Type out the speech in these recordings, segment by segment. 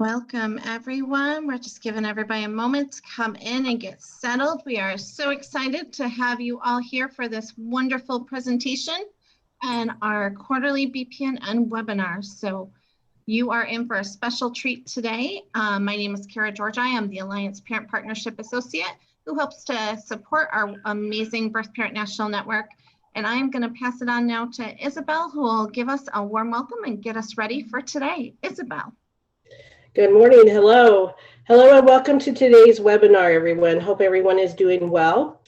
Welcome, everyone. We're just giving everybody a moment to come in and get settled. We are so excited to have you all here for this wonderful presentation and our quarterly BPNN webinar. So you are in for a special treat today. My name is Kara Georgi. I am the Alliance Parent Partnership Associate who helps to support our amazing Birth Parent National Network. And I am going to pass it on now to Isabel, who will give us a warm welcome and get us ready for today. Isabel. Good morning. Hello. Hello and welcome to today's webinar, everyone. Hope everyone is doing well.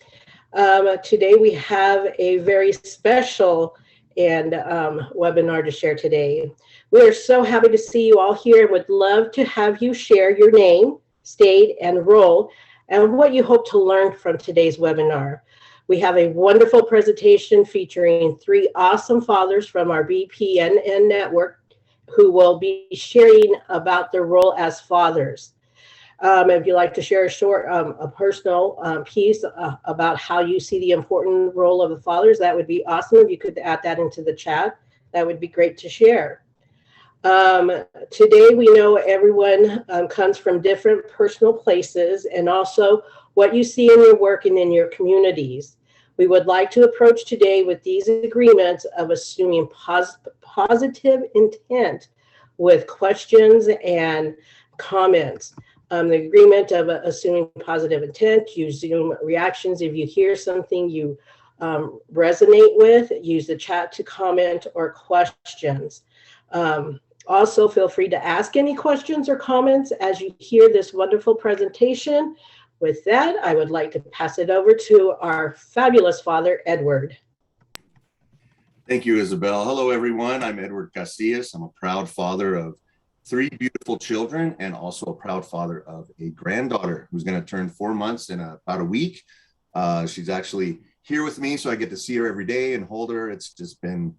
Today we have a very special webinar to share today. We are so happy to see you all here and would love to have you share your name, state, and role, and what you hope to learn from today's webinar. We have a wonderful presentation featuring 3 awesome fathers from our BPNN network who will be sharing about their role as fathers. If you'd like to share a short, a personal piece about how you see the important role of the fathers, that would be awesome. If you could add that into the chat, that would be great to share. Today, we know everyone comes from different personal places and also what you see in your work and in your communities. We would like to approach today with these agreements of assuming positive intent with questions and comments. The agreement of assuming positive intent, use Zoom reactions. If you hear something you resonate with, use the chat to comment or questions. Also, feel free to ask any questions or comments as you hear this wonderful presentation. With that, I would like to pass it over to our fabulous father, Edward. Thank you, Isabel. Hello, everyone. I'm Edward Casillas. I'm a proud father of 3 beautiful children and also a proud father of a granddaughter who's going to turn 4 months in about a week. She's actually here with me, so I get to see her every day and hold her. It's just been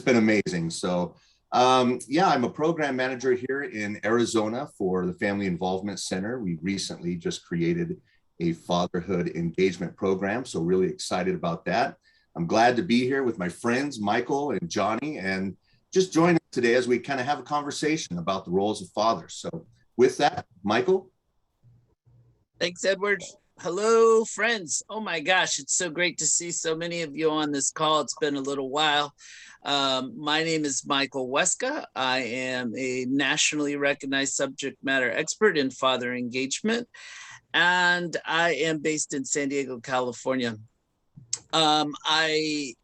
amazing. So yeah, I'm a program manager here in Arizona for the Family Involvement Center. We recently just created a fatherhood engagement program, so really excited about that. I'm glad to be here with my friends, Michael and Johnny, and just join us today as we kind of have a conversation about the roles of fathers. So with that, Michael. Thanks, Edward. Hello, friends. Oh my gosh, it's so great to see so many of you on this call. It's been a little while. My name is Michael Weska. I am a nationally recognized subject matter expert in father engagement, and I am based in San Diego, California. I'm a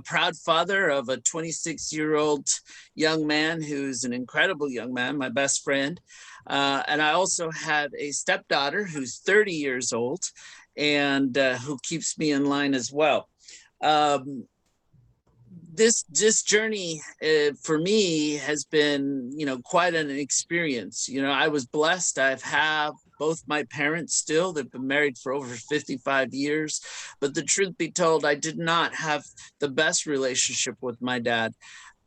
proud father of a 26-year-old young man who's an incredible young man, my best friend. And I also have a stepdaughter who's 30 years old and who keeps me in line as well. This journey for me has been, quite an experience. I was blessed. I've had both my parents still. They've been married for over 55 years. But the truth be told, I did not have the best relationship with my dad.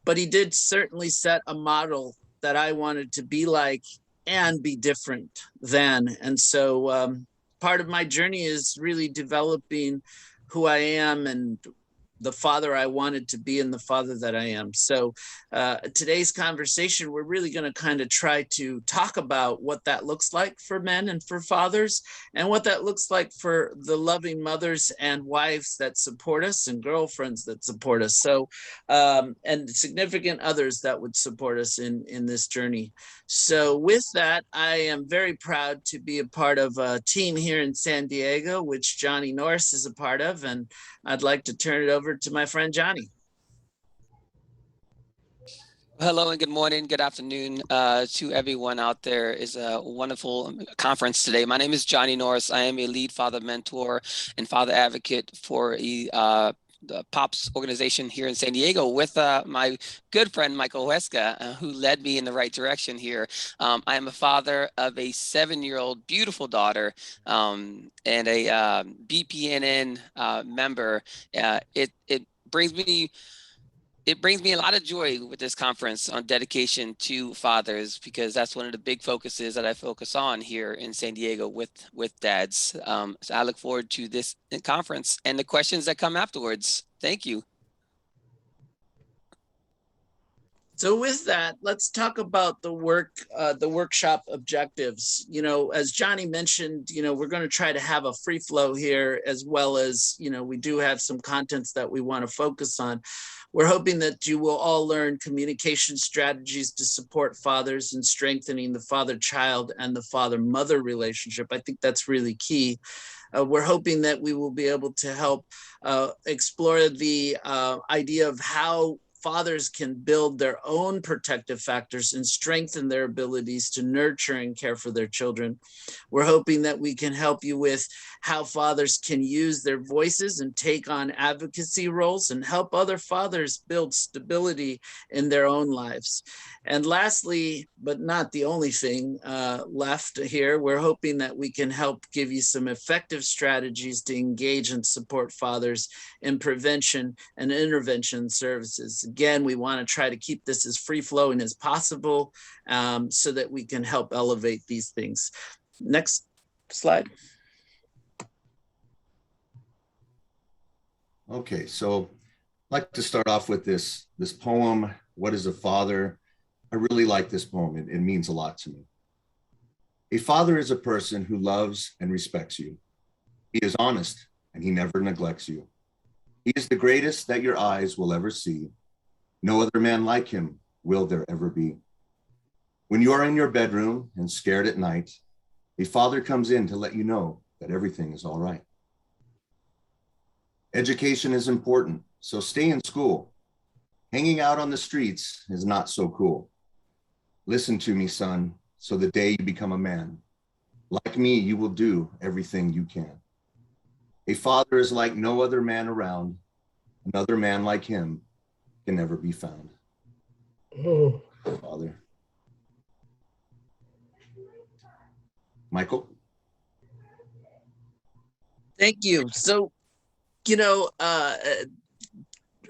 But he did certainly set a model that I wanted to be like and be different than. And so part of my journey is really developing who I am and the father I wanted to be and the father that I am. So today's conversation, we're really going to kind of try to talk about what that looks like for men and for fathers, and what that looks like for the loving mothers and wives that support us and girlfriends that support us. So, and significant others that would support us in this journey. So with that, I am very proud to be a part of a team here in San Diego, which Johnny Norris is a part of, and I'd like to turn it over to my friend Johnny. Hello and good morning, good afternoon to everyone out there. It's a wonderful conference today. My name is Johnny Norris. I am a lead father mentor and father advocate for the POPS organization here in San Diego with my good friend Michael Weska, who led me in the right direction here. I am a father of a 7-year-old beautiful daughter and a BPNN member. It brings me a lot of joy with this conference on dedication to fathers, because that's one of the big focuses that I focus on here in San Diego with dads. So I look forward to this conference and the questions that come afterwards. Thank you. So with that, let's talk about the workshop objectives. You know, as Johnny mentioned, you know, we're going to try to have a free flow here, as well as, you know, we do have some contents that we want to focus on. We're hoping that you will all learn communication strategies to support fathers in strengthening the father-child and the father-mother relationship. I think that's really key. We're hoping that we will be able to help explore the idea of how fathers can build their own protective factors and strengthen their abilities to nurture and care for their children. We're hoping that we can help you with how fathers can use their voices and take on advocacy roles and help other fathers build stability in their own lives. And lastly, but not the only thing left here, we're hoping that we can help give you some effective strategies to engage and support fathers in prevention and intervention services. Again, we want to try to keep this as free flowing as possible so that we can help elevate these things. Next slide. Okay, so I'd like to start off with this poem, What is a Father? I really like this poem. It means a lot to me. A father is a person who loves and respects you. He is honest and he never neglects you. He is the greatest that your eyes will ever see. No other man like him will there ever be. When you are in your bedroom and scared at night, a father comes in to let you know that everything is all right. Education is important, so stay in school. Hanging out on the streets is not so cool. Listen to me, son, so the day you become a man. Like me, you will do everything you can. A father is like no other man around. Another man like him can never be found. Father. Michael? Thank you. So, you know,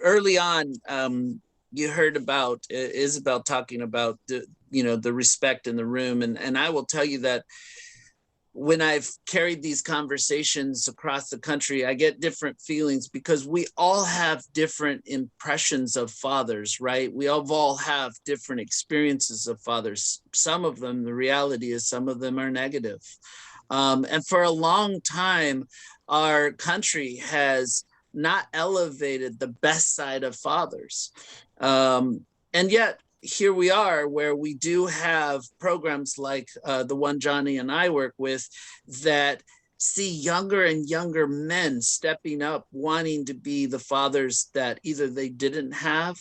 early on, you heard about Isabel talking about the respect in the room, and I will tell you that when I've carried these conversations across the country, I get different feelings because we all have different impressions of fathers, right? We all have different experiences of fathers. Some of them, the reality is some of them are negative. And for a long time, our country has not elevated the best side of fathers. And yet, here we are where we do have programs like the one Johnny and I work with that see younger and younger men stepping up, wanting to be the fathers that either they didn't have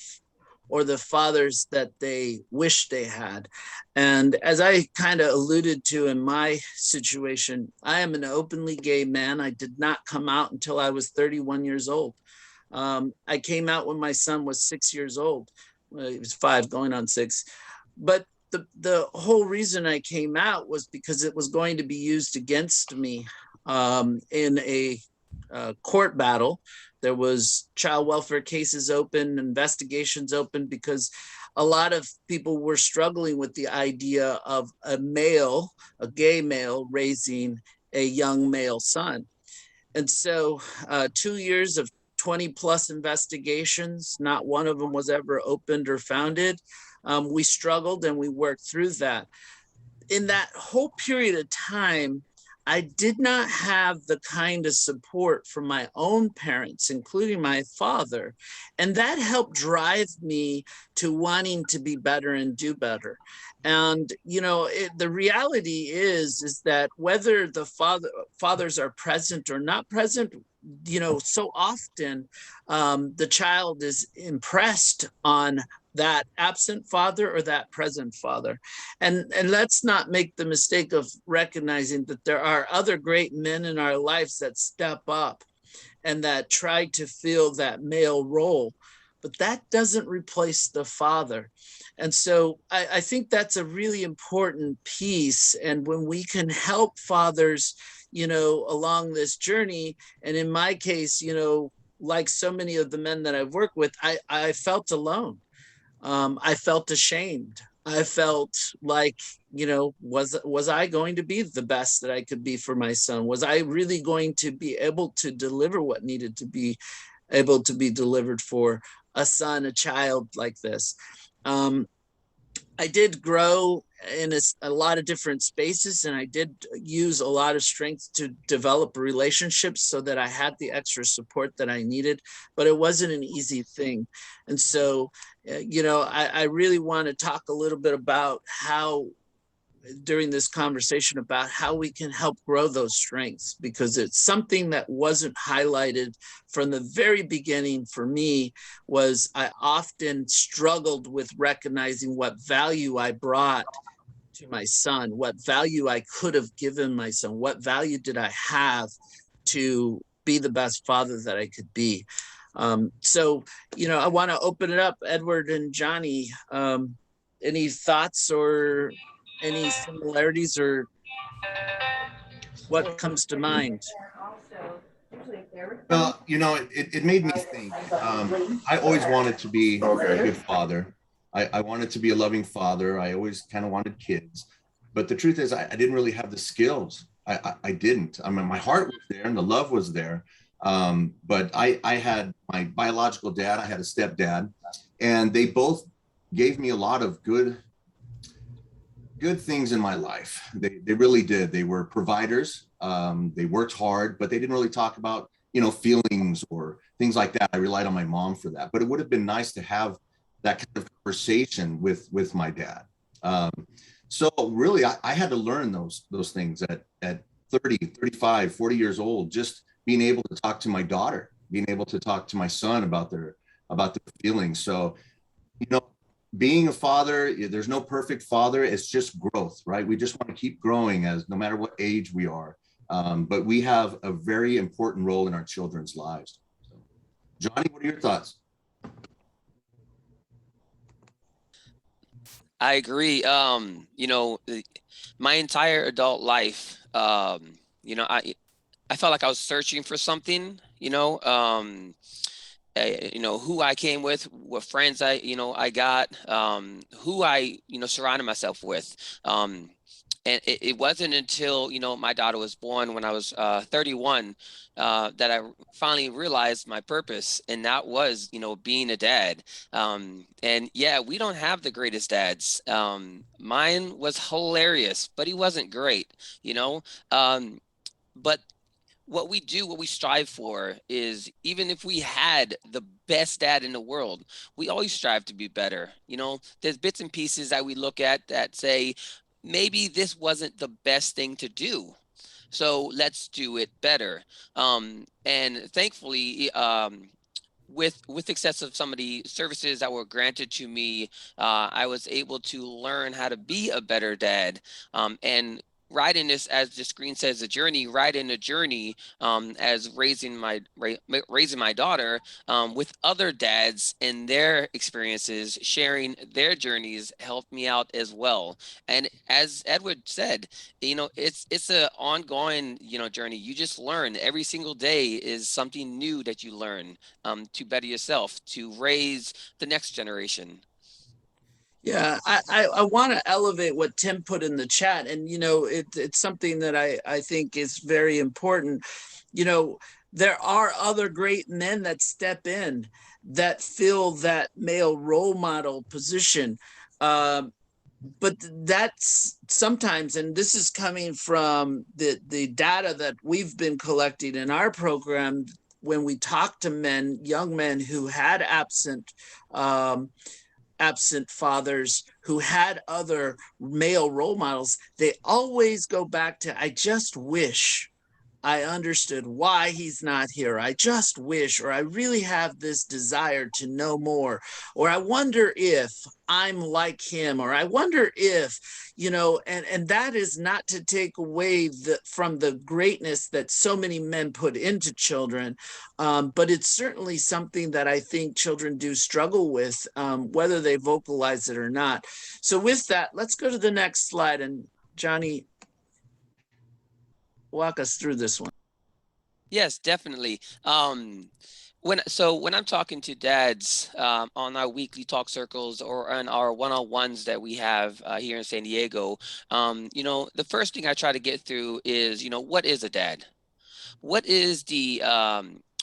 or the fathers that they wish they had. And as I kind of alluded to in my situation, I am an openly gay man. I did not come out until I was 31 years old. I came out when my son was 6 years old. Well, he was 5 going on 6. But the whole reason I came out was because it was going to be used against me in a court battle. There was child welfare cases open, investigations open, because a lot of people were struggling with the idea of a gay male raising a young male son. And so 2 years of 20 plus investigations, not one of them was ever opened or founded. We struggled and we worked through that. In that whole period of time, I did not have the kind of support from my own parents, including my father. And that helped drive me to wanting to be better and do better. And, the reality is that whether the fathers are present or not present, so often the child is impressed on that absent father or that present father. And let's not make the mistake of recognizing that there are other great men in our lives that step up and that try to fill that male role, but that doesn't replace the father. And so I think that's a really important piece. And when we can help fathers, along this journey, and in my case, like so many of the men that I've worked with, I felt alone. I felt ashamed. I felt like, was I going to be the best that I could be for my son? Was I really going to be able to deliver what needed to be able to be delivered for a son, a child like this. I did grow in a lot of different spaces, and I did use a lot of strength to develop relationships so that I had the extra support that I needed, but it wasn't an easy thing. And so, I really want to talk a little bit about how, during this conversation, about how we can help grow those strengths, because it's something that wasn't highlighted from the very beginning for me. Was I often struggled with recognizing what value I brought to my son, what value I could have given my son, what value did I have to be the best father that I could be. So, I want to open it up, Edward and Johnny. Any thoughts or any similarities, or what comes to mind? Well, it made me think. I always wanted to be a good father. I wanted to be a loving father. I always kind of wanted kids. But the truth is, I didn't really have the skills. I didn't. I mean, my heart was there and the love was there. But I had my biological dad, I had a stepdad, and they both gave me a lot of good things in my life. They really did. They were providers. They worked hard, but they didn't really talk about, feelings or things like that. I relied on my mom for that, but it would have been nice to have that kind of conversation with my dad. So really, I had to learn those things at 30, 35, 40 years old, just being able to talk to my daughter, being able to talk to my son about their feelings. So, being a father, there's no perfect father. It's just growth, right? We just want to keep growing as no matter what age we are. But we have a very important role in our children's lives. So, Johnny, what are your thoughts? I agree. My entire adult life, I felt like I was searching for something, who I came with, what friends I got, who I, surrounded myself with. And it wasn't until, my daughter was born when I was 31 that I finally realized my purpose. And that was, being a dad. And yeah, we don't have the greatest dads. Mine was hilarious, but he wasn't great, but what we strive for is, even if we had the best dad in the world, we always strive to be better. There's bits and pieces that we look at that say, maybe this wasn't the best thing to do, so let's do it better. And thankfully, with success of some of the services that were granted to me, I was able to learn how to be a better dad, and riding this, as the screen says, a journey, riding a journey, as raising my daughter, with other dads and their experiences, sharing their journeys, helped me out as well. And as Edward said, it's an ongoing, journey. You just learn every single day is something new that you learn, to better yourself, to raise the next generation. Yeah, I want to elevate what Tim put in the chat. And, it's something that I think is very important. There are other great men that step in, that fill that male role model position. But that's sometimes, and this is coming from the data that we've been collecting in our program, when we talk to young men who had absent fathers, who had other male role models, they always go back to, I just wish I understood why he's not here. I just wish, or I really have this desire to know more, or I wonder if I'm like him, or I wonder if, and that is not to take away from the greatness that so many men put into children. But it's certainly something that I think children do struggle with, whether they vocalize it or not. So with that, let's go to the next slide. And Johnny, walk us through this one. Yes, definitely. When I'm talking to dads, on our weekly talk circles or on our one-on-ones that we have here in San Diego, the first thing I try to get through is, what is a dad? What is the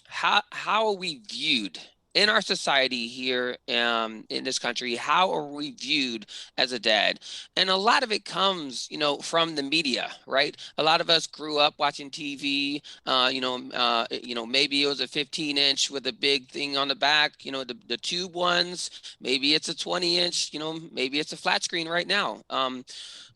how are we viewed in our society here in this country, how are we viewed as a dad? And a lot of it comes, from the media, right? A lot of us grew up watching TV. Maybe it was a 15-inch with a big thing on the back. The tube ones. Maybe it's a 20-inch. Maybe it's a flat screen right now.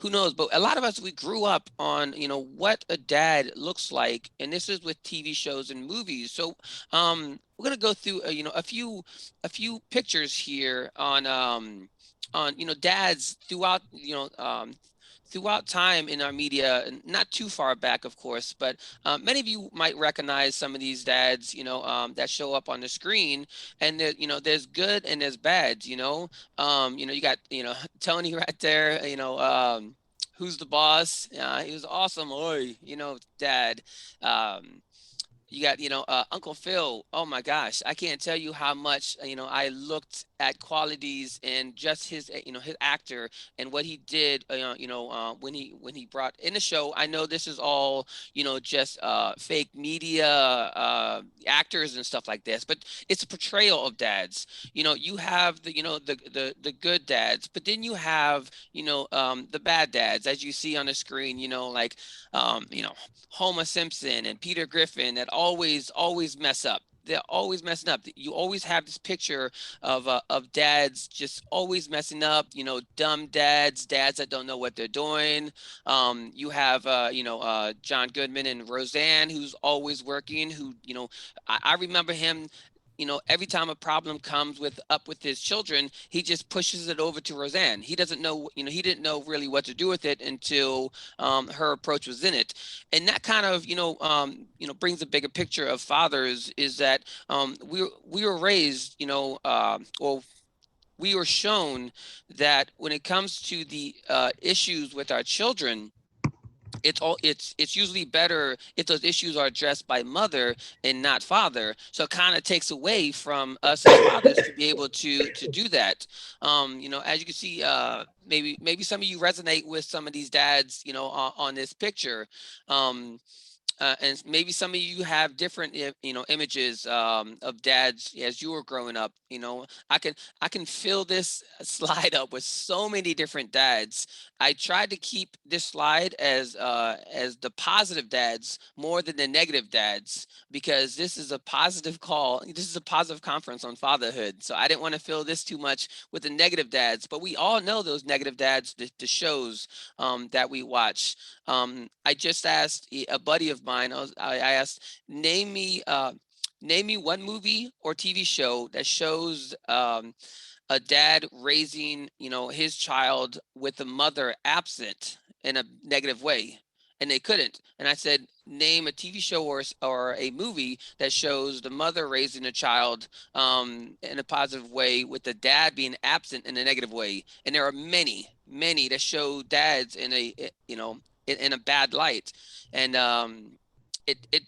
Who knows? But a lot of us, we grew up on what a dad looks like, and this is with TV shows and movies. So we're gonna go through a few pictures here on dads throughout time in our media, and not too far back, of course, but many of you might recognize some of these dads, that show up on the screen, and there's good and there's bad, you got, Tony right there, who's the boss? He was awesome, oi, dad. You got, Uncle Phil. Oh my gosh, I can't tell you how much, I looked at qualities and just his, his actor and what he did, when he brought in the show. I know this is all, just fake media, actors and stuff like this, but it's a portrayal of dads. You have the good dads, but then you have, the bad dads, as you see on the screen, like, Homer Simpson and Peter Griffin, that always mess up. They're always messing up. You always have this picture of dads just always messing up. Dumb dads that don't know what they're doing. You have John Goodman and Roseanne, who's always working. Who I remember him. Every time a problem comes with his children, he just pushes it over to Roseanne. He doesn't know, he didn't know really what to do with it until her approach was in it. And that kind of, brings a bigger picture of fathers, is that we were raised, or we were shown that when it comes to the issues with our children, it's usually better if those issues are addressed by mother and not father. So it kind of takes away from us as fathers to be able to do that. As you can see, maybe some of you resonate with some of these dads, on this picture. And maybe some of you have different, images of dads as you were growing up. I can fill this slide up with so many different dads. I tried to keep this slide as the positive dads more than the negative dads, because this is a positive call. This is a positive conference on fatherhood. So I didn't want to fill this too much with the negative dads, but we all know those negative dads, the shows that we watch. I just asked a buddy of mine. I asked, name me one movie or TV show that shows a dad raising, his child with a mother absent in a negative way, and they couldn't. And I said, name a TV show or a movie that shows the mother raising a child in a positive way with the dad being absent in a negative way. And there are many that show dads in a bad light. And it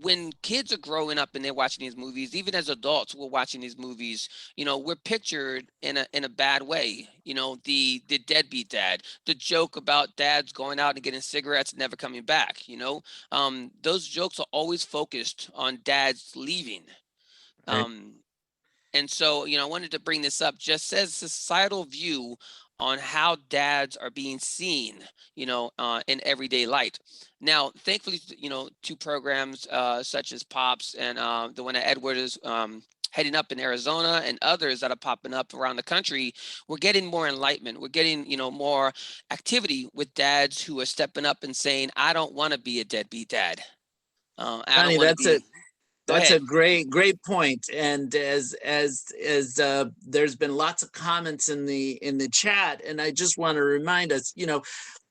when kids are growing up and they're watching these movies, even as adults, we're watching these movies, we're pictured in a bad way. The deadbeat dad, the joke about dads going out and getting cigarettes and never coming back. Those jokes are always focused on dads leaving. Right. And so, I wanted to bring this up just as a societal view on how dads are being seen, in everyday light. Now, thankfully, two programs such as Pops and the one that Edward is heading up in Arizona, and others that are popping up around the country, we're getting more enlightenment. We're getting, more activity with dads who are stepping up and saying, I don't want to be a deadbeat dad. I Johnny, don't want to be. That's a great point. And as there's been lots of comments in the chat, and I just want to remind us,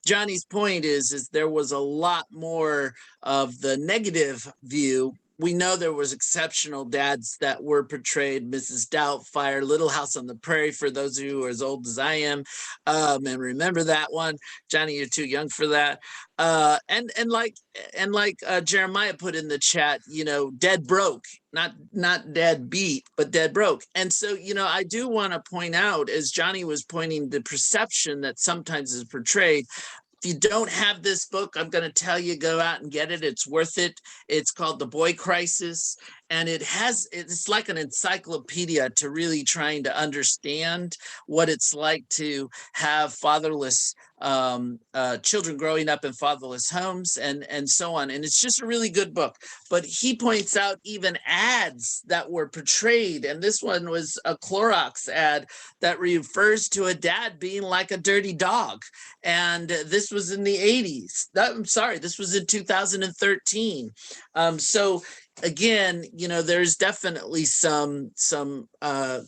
Johnny's point is there was a lot more of the negative view. We know there was exceptional dads that were portrayed, Mrs. Doubtfire, Little House on the Prairie, for those of you who are as old as I am, and remember that one. Johnny, you're too young for that. And like Jeremiah put in the chat, dead broke, not dead beat, but dead broke. And so, I do want to point out, as Johnny was pointing, the perception that sometimes is portrayed. If you don't have this book, I'm going to tell you, go out and get it. It's worth it. It's called The Boy Crisis. and it's like an encyclopedia to really trying to understand what it's like to have fatherless children growing up in fatherless homes and so on. And it's just a really good book. But he points out even ads that were portrayed, and this one was a Clorox ad that refers to a dad being like a dirty dog. And this was in the 80s. I'm sorry, this was in 2013. So again, there's definitely some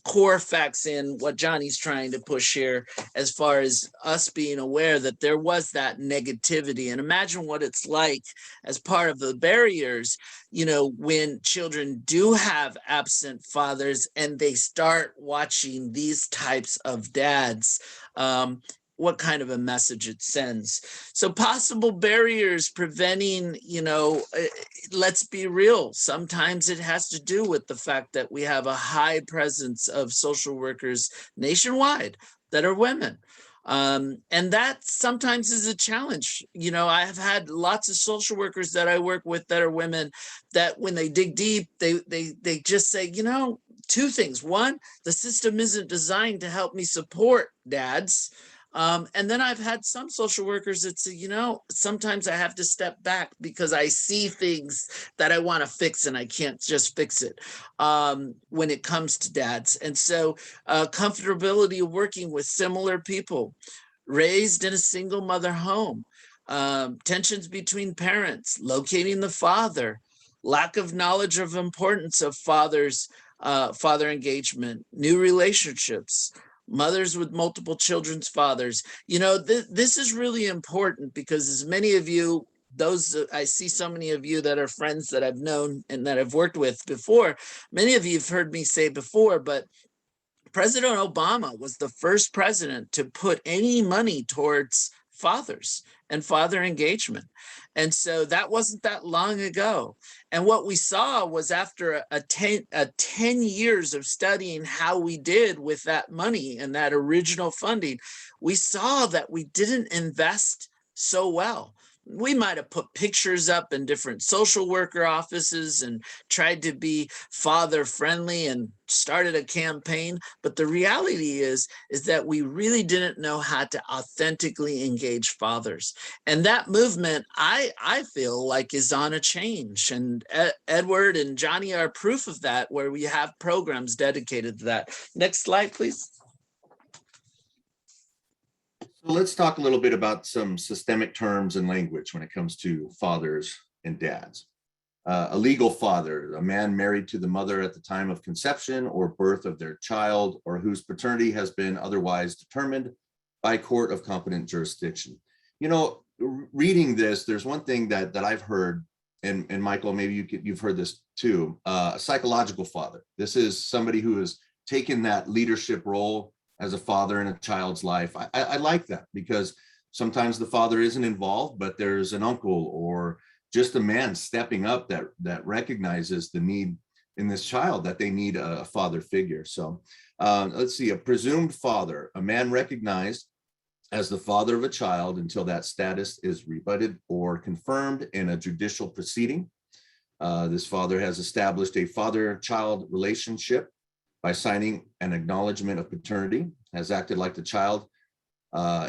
core facts in what Johnny's trying to push here, as far as us being aware that there was that negativity. And imagine what it's like as part of the barriers, when children do have absent fathers and they start watching these types of dads. What kind of a message it sends. So possible barriers preventing, let's be real. Sometimes it has to do with the fact that we have a high presence of social workers nationwide that are women. And that sometimes is a challenge. I have had lots of social workers that I work with that are women that when they dig deep, they just say, two things. One, the system isn't designed to help me support dads. And then I've had some social workers that say, sometimes I have to step back because I see things that I want to fix and I can't just fix it when it comes to dads. And so comfortability of working with similar people raised in a single mother home, tensions between parents, locating the father, lack of knowledge of importance of father engagement, new relationships, mothers with multiple children's fathers. This is really important because as many of you, I see so many of you that are friends that I've known and that I've worked with before, many of you have heard me say before, but President Obama was the first president to put any money towards fathers and father engagement. And so that wasn't that long ago. And what we saw was after a 10 years of studying how we did with that money and that original funding, we saw that we didn't invest so well. We might have put pictures up in different social worker offices and tried to be father friendly and started a campaign. But the reality is that we really didn't know how to authentically engage fathers. And that movement, I feel like, is on a change. And Edward and Johnny are proof of that, where we have programs dedicated to that. Next slide, please. So let's talk a little bit about some systemic terms and language when it comes to fathers and dads. A legal father, a man married to the mother at the time of conception or birth of their child, or whose paternity has been otherwise determined by court of competent jurisdiction. Reading this, there's one thing that I've heard, and Michael, maybe you've heard this too, a psychological father. This is somebody who has taken that leadership role as a father in a child's life. I like that, because sometimes the father isn't involved, but there's an uncle or just a man stepping up that recognizes the need in this child, that they need a father figure. So let's see, a presumed father, a man recognized as the father of a child until that status is rebutted or confirmed in a judicial proceeding. This father has established a father-child relationship by signing an acknowledgement of paternity, has acted like the child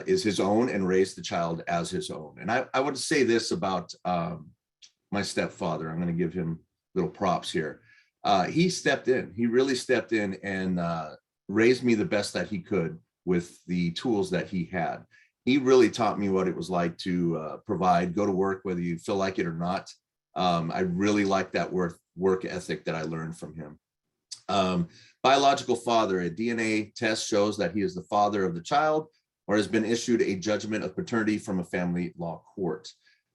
is his own and raised the child as his own. And I would say this about my stepfather. I'm going to give him little props here. He stepped in. He really stepped in and raised me the best that he could with the tools that he had. He really taught me what it was like to provide, go to work, whether you feel like it or not. I really like that work ethic that I learned from him. Biological father, a DNA test shows that he is the father of the child or has been issued a judgment of paternity from a family law court.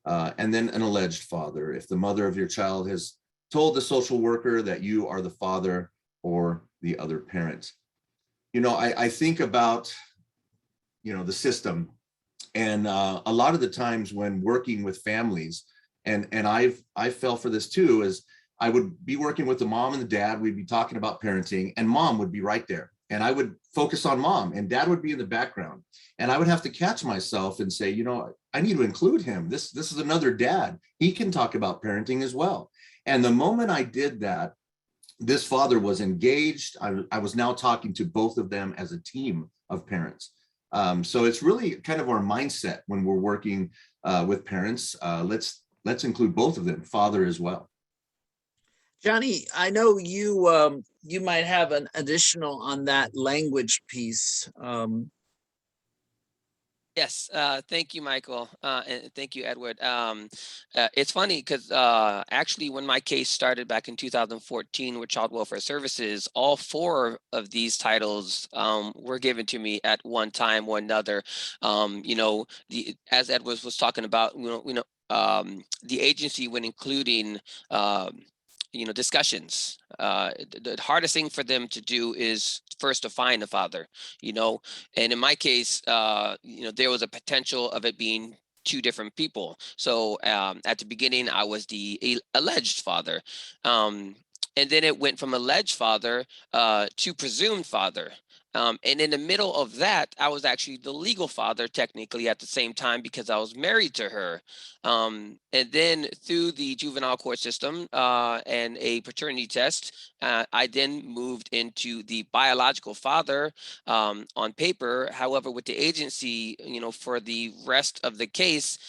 And then an alleged father, if the mother of your child has told the social worker that you are the father or the other parent. I think about, the system, and a lot of the times when working with families, and I fell for this too, is I would be working with the mom and the dad. We'd be talking about parenting, and mom would be right there. And I would focus on mom, and dad would be in the background. And I would have to catch myself and say, I need to include him. This is another dad. He can talk about parenting as well. And the moment I did that, this father was engaged. I was now talking to both of them as a team of parents. So it's really kind of our mindset when we're working with parents. Let's include both of them, father as well. Johnny, I know you might have an additional on that language piece. Yes, thank you, Michael, and thank you, Edward. It's funny because actually, when my case started back in 2014 with Child Welfare Services, all four of these titles were given to me at one time or another. As Edward was talking about, the agency when including discussions. The hardest thing for them to do is first to find a father, and in my case, there was a potential of it being two different people. So at the beginning, I was the alleged father. And then it went from alleged father to presumed father. And in the middle of that, I was actually the legal father technically at the same time because I was married to her. And then through the juvenile court system and a paternity test, I then moved into the biological father on paper. However, with the agency, for the rest of the case,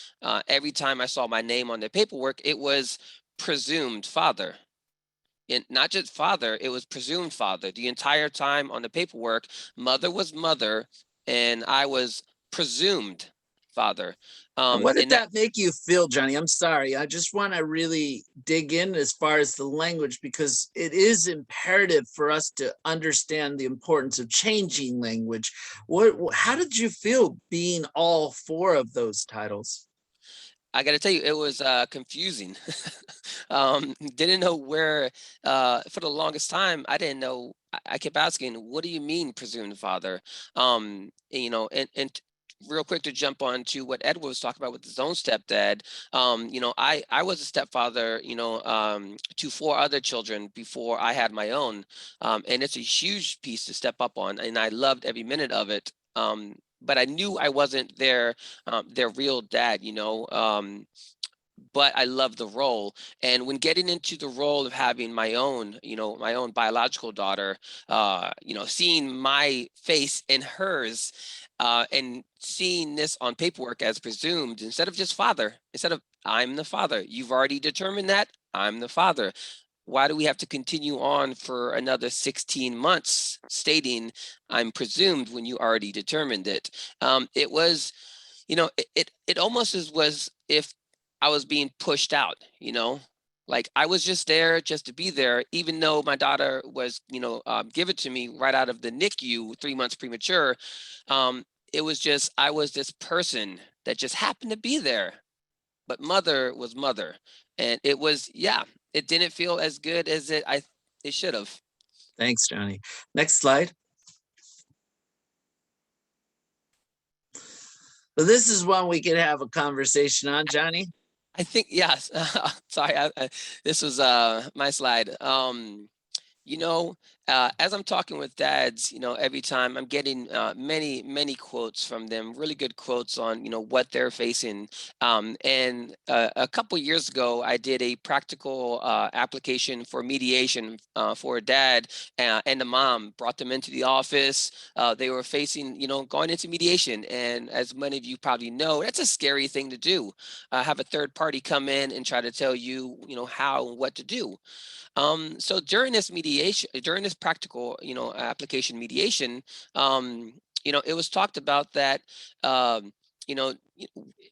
every time I saw my name on the paperwork, it was presumed father. And not just father, it was presumed father. The entire time on the paperwork, mother was mother, and I was presumed father. What did And that make you feel, Johnny? I'm sorry. I just want to really dig in as far as the language, because it is imperative for us to understand the importance of changing language. How did you feel being all four of those titles? I got to tell you, it was confusing. Didn't know where, for the longest time, I didn't know. I kept asking, what do you mean presumed father? And real quick to jump on to what Edward was talking about with his own stepdad. I was a stepfather, to four other children before I had my own. And it's a huge piece to step up on, and I loved every minute of it. But I knew I wasn't their real dad, but I love the role. And when getting into the role of having my own biological daughter, seeing my face in hers, and seeing this on paperwork as presumed, instead of just father, instead of I'm the father, you've already determined that I'm the father. Why do we have to continue on for another 16 months stating I'm presumed when you already determined it? It was, it almost was if I was being pushed out, like I was just there just to be there, even though my daughter was, given to me right out of the NICU, 3 months premature. Um, it was just, I was this person that just happened to be there, but mother was mother. And it was, yeah, it didn't feel as good as it should have. Thanks, Johnny. Next slide. So this is one we could have a conversation on, Johnny. I think, yes. Sorry, this was my slide. As I'm talking with dads, every time I'm getting many, many quotes from them, really good quotes on, what they're facing. And a couple years ago, I did a practical application for mediation for a dad and a mom, brought them into the office. They were facing, going into mediation. And as many of you probably know, that's a scary thing to do. Have a third party come in and try to tell you, how and what to do. So during this practical, application mediation, it was talked about that, you know,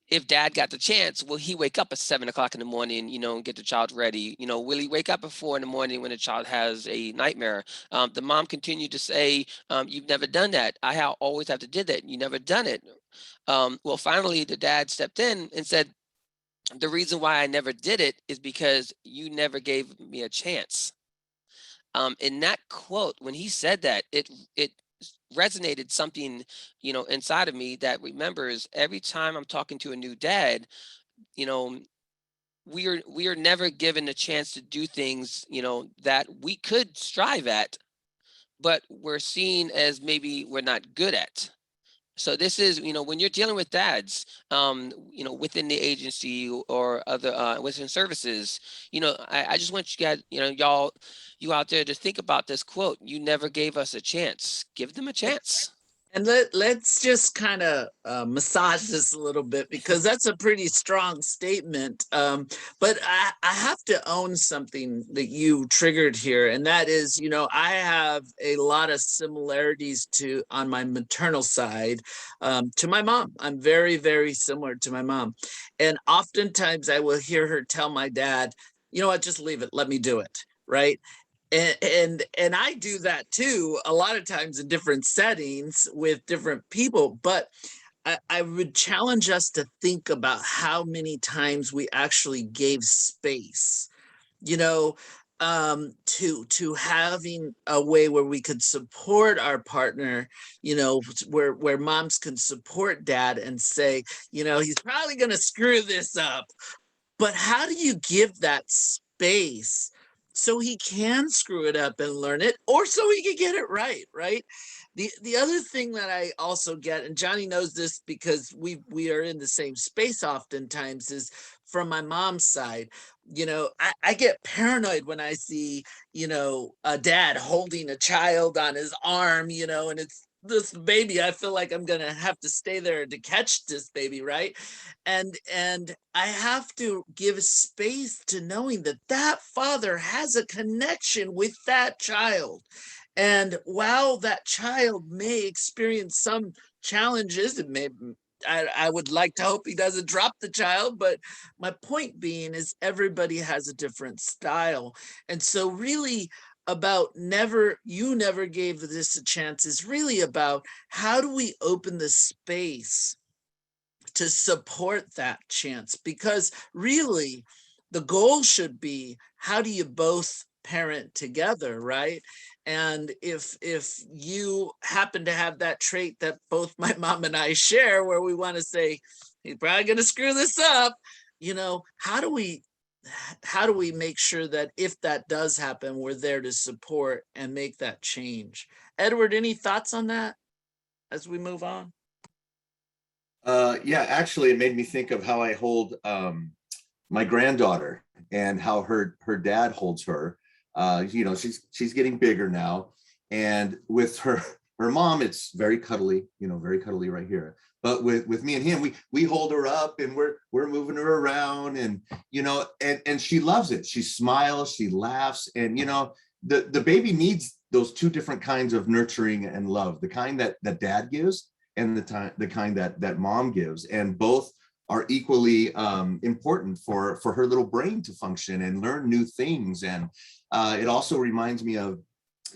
if dad got the chance, will he wake up at 7 o'clock in the morning, and get the child ready? Will he wake up at 4 in the morning when the child has a nightmare? The mom continued to say, you've never done that. Always have to do that. You never done it. Well, finally, the dad stepped in and said, the reason why I never did it is because you never gave me a chance. In that quote, when he said that, it resonated something, inside of me that remembers every time I'm talking to a new dad, we are never given a chance to do things, that we could strive at, but we're seen as maybe we're not good at. So this is, when you're dealing with dads, within the agency or other within services, I just want you guys, you out there to think about this quote. You never gave us a chance. Give them a chance. And let's just kind of massage this a little bit, because that's a pretty strong statement. But I have to own something that you triggered here, and that is, I have a lot of similarities on my maternal side to my mom. I'm very, very similar to my mom. And oftentimes I will hear her tell my dad, you know what, just leave it, let me do it. Right. And I do that too, a lot of times in different settings with different people. But I would challenge us to think about how many times we actually gave space, to having a way where we could support our partner, where moms can support dad and say, he's probably going to screw this up. But how do you give that space so he can screw it up and learn it, or so he can get it right, right? The other thing that I also get, and Johnny knows this because we are in the same space oftentimes, is from my mom's side. I get paranoid when I see, a dad holding a child on his arm, and it's this baby. I feel like I'm gonna have to stay there to catch this baby, right? And I have to give space to knowing that that father has a connection with that child. And while that child may experience some challenges, I would like to hope he doesn't drop the child, but my point being is everybody has a different style. And so really, you never gave this a chance is really about how do we open the space to support that chance? Because really the goal should be, how do you both parent together, right? And if you happen to have that trait that both my mom and I share, where we want to say, he's probably going to screw this up, how do we make sure that if that does happen, we're there to support and make that change? Edward, any thoughts on that as we move on? Yeah, actually, it made me think of how I hold my granddaughter and how her dad holds her. She's getting bigger now, and with her mom, it's very cuddly, very cuddly right here. But with me and him, we hold her up and we're moving her around, and and she loves it. She smiles, she laughs, and the baby needs those two different kinds of nurturing and love, the kind that dad gives and the kind that mom gives, and both are equally important for her little brain to function and learn new things. And it also reminds me of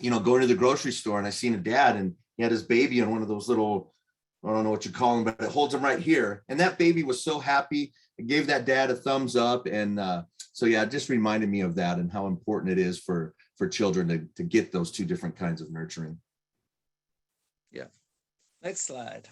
going to the grocery store, and I seen a dad, and he had his baby on one of those little, I don't know what you call them, but it holds him right here, and that baby was so happy. It gave that dad a thumbs up. And so yeah, it just reminded me of that and how important it is for children to get those two different kinds of nurturing. Yeah. Next slide.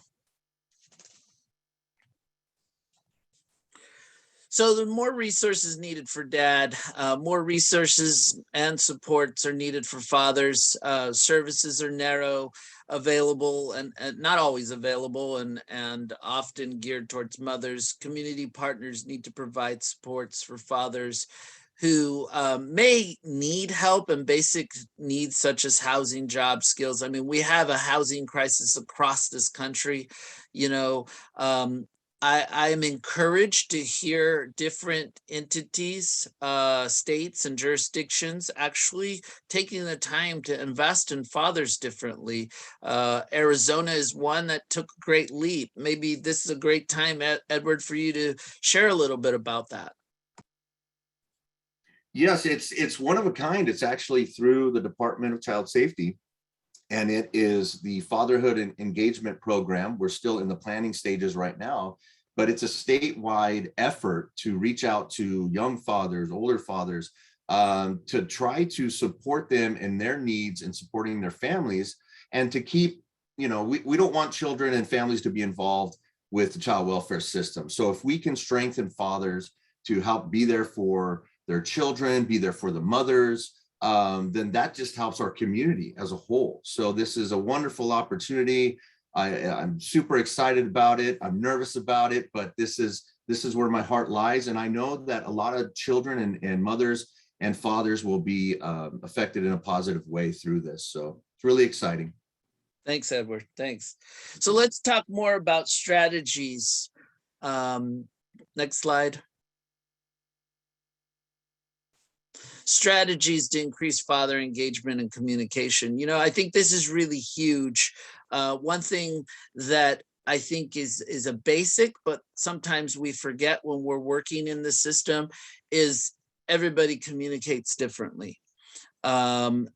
So the more resources needed for dad, more resources and supports are needed for fathers. Services are narrow, available, and not always available, and often geared towards mothers. Community partners need to provide supports for fathers who may need help and basic needs such as housing, job, skills. I mean, we have a housing crisis across this country. I am encouraged to hear different entities, states, and jurisdictions actually taking the time to invest in fathers differently. Arizona is one that took a great leap. Maybe this is a great time, Edward, for you to share a little bit about that. Yes, it's one of a kind. It's actually through the Department of Child Safety, and it is the Fatherhood and Engagement Program. We're still in the planning stages right now, but it's a statewide effort to reach out to young fathers, older fathers, to try to support them in their needs and supporting their families, and to keep, we don't want children and families to be involved with the child welfare system. So if we can strengthen fathers to help be there for their children, be there for the mothers, then that just helps our community as a whole. So this is a wonderful opportunity. I'm super excited about it. I'm nervous about it, but this is where my heart lies. And I know that a lot of children and mothers and fathers will be affected in a positive way through this. So it's really exciting. Thanks, Edward. Thanks. So let's talk more about strategies. Next slide. Strategies to increase father engagement and communication. You know, I think this is really huge. One thing that I think is a basic, but sometimes we forget when we're working in the system, is everybody communicates differently. And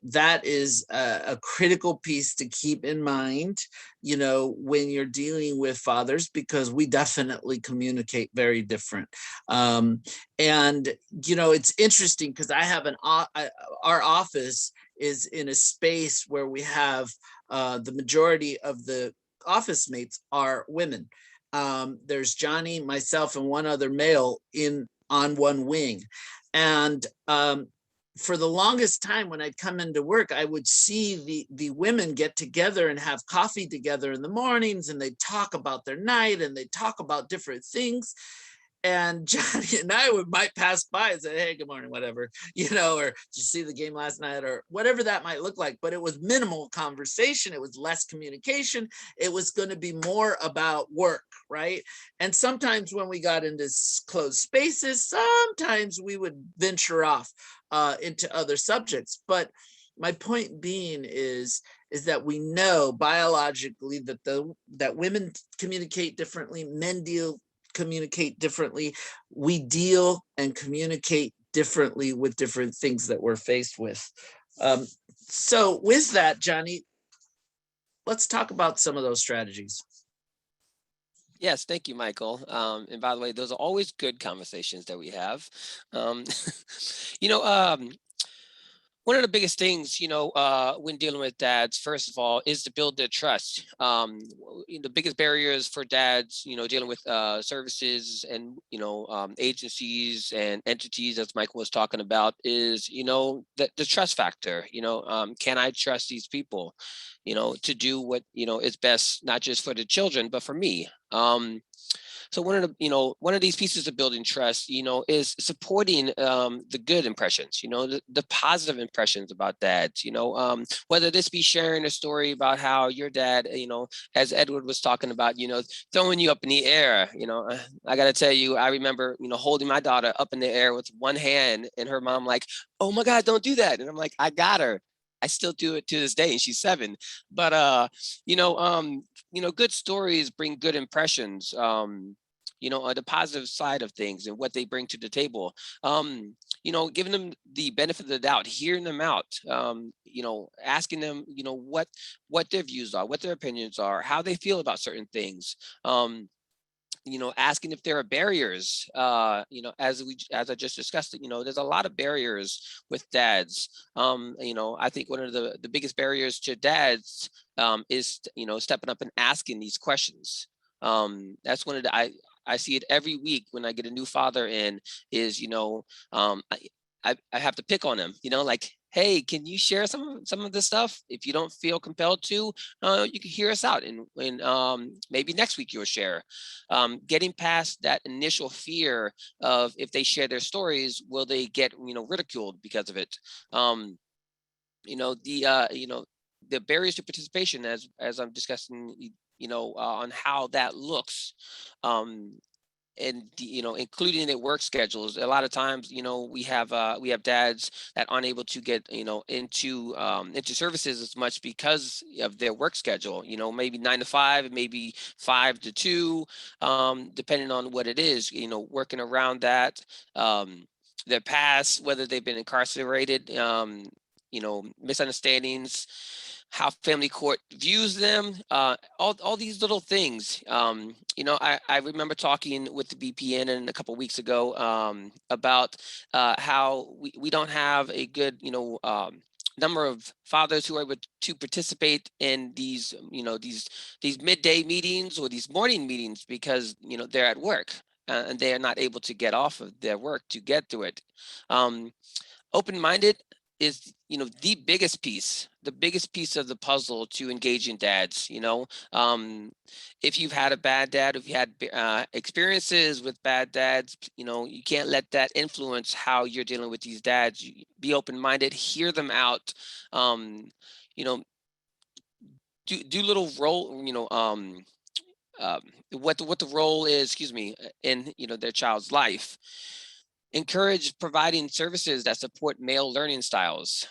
that is a critical piece to keep in mind, you know, when you're dealing with fathers, because we definitely communicate very different. And, you know, it's interesting because I have our office is in a space where we have the majority of the office mates are women. There's Johnny, myself, and one other male on one wing. And for the longest time, when I'd come into work, I would see the women get together and have coffee together in the mornings, and they'd talk about their night and they'd talk about different things. And Johnny and I might pass by and say, hey, good morning, whatever, you know, or did you see the game last night, or whatever that might look like. But it was minimal conversation. It was less communication. It was going to be more about work, right? And sometimes when we got into closed spaces, sometimes we would venture off into other subjects. But my point being is that we know biologically that women communicate differently, men communicate differently. We deal and communicate differently with different things that we're faced with. So with that, Johnny, let's talk about some of those strategies. Yes, thank you, Michael. And by the way, those are always good conversations that we have. You know, one of the biggest things, you know, when dealing with dads, first of all, is to build their trust. The biggest barriers for dads, you know, dealing with services and, you know, agencies and entities, as Michael was talking about, is, you know, the trust factor. You know, can I trust these people, you know, to do what, you know, is best, not just for the children, but for me. So one of these pieces of building trust, you know, is supporting the good impressions, you know, the positive impressions about dads, you know, whether this be sharing a story about how your dad, you know, as Edward was talking about, you know, throwing you up in the air. You know, I got to tell you, I remember, you know, holding my daughter up in the air with one hand and her mom like, oh my God, don't do that. And I'm like, I got her. I still do it to this day, and she's 7. But you know, good stories bring good impressions. You know, the positive side of things and what they bring to the table. You know, giving them the benefit of the doubt, hearing them out. You know, asking them, you know, what their views are, what their opinions are, how they feel about certain things. You know, asking if there are barriers. You know, as I just discussed it, you know, there's a lot of barriers with dads. You know, I think one of the biggest barriers to dads is, you know, stepping up and asking these questions. That's one of the I see it every week when I get a new father in, is, you know, I have to pick on him, you know, like, hey, can you share some of this stuff? If you don't feel compelled to, you can hear us out, and maybe next week you'll share. Getting past that initial fear of, if they share their stories, will they get, you know, ridiculed because of it? You know, the barriers to participation, as I'm discussing, you know, on how that looks. And you know, including their work schedules. A lot of times, you know, we have dads that aren't able to get, you know, into services as much because of their work schedule. You know, maybe 9 to 5, maybe 5 to 2, depending on what it is. You know, working around that, their past, whether they've been incarcerated, you know, misunderstandings, how family court views them, all these little things. You know, I remember talking with the BPNN a couple of weeks ago about how we don't have a good, you know, number of fathers who are able to participate in these, you know, these midday meetings or these morning meetings, because, you know, they're at work and they are not able to get off of their work to get to it. Open-minded, is, the biggest piece of the puzzle to engaging dads. If you've had a bad dad, if you had experiences with bad dads, you can't let that influence how you're dealing with these dads. Be open-minded, hear them out. You know, do little role, um, what the role is, in their child's life. Encourage providing services that support male learning styles.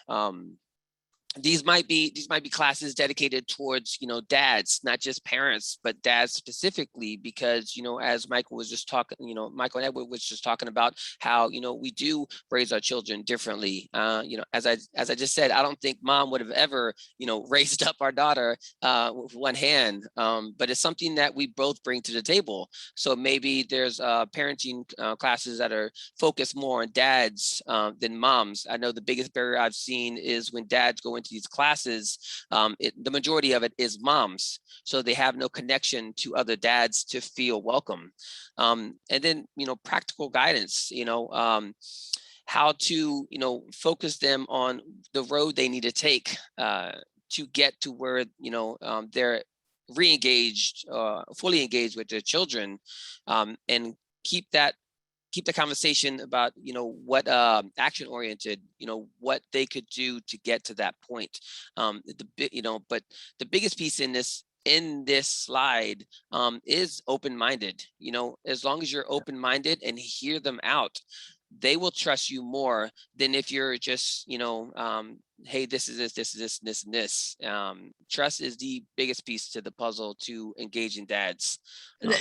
These might be classes dedicated towards dads, not just parents, but dads specifically, because as Michael was just talking, Michael and Edward was just talking about how we do raise our children differently. As I just said, I don't think mom would have ever raised up our daughter with one hand, but it's something that we both bring to the table. So maybe there's parenting classes that are focused more on dads than moms. I know the biggest barrier I've seen is when dads go into these classes, the majority of it is moms, so they have no connection to other dads to feel welcome. And then practical guidance, how to focus them on the road they need to take to get to where they're re-engaged, fully engaged with their children, and keep the conversation about what action oriented, what they could do to get to that point. But the biggest piece in this slide is open-minded. As long as you're open-minded and hear them out, they will trust you more than if you're just hey, this is this and this. Trust is the biggest piece to the puzzle to engaging dads.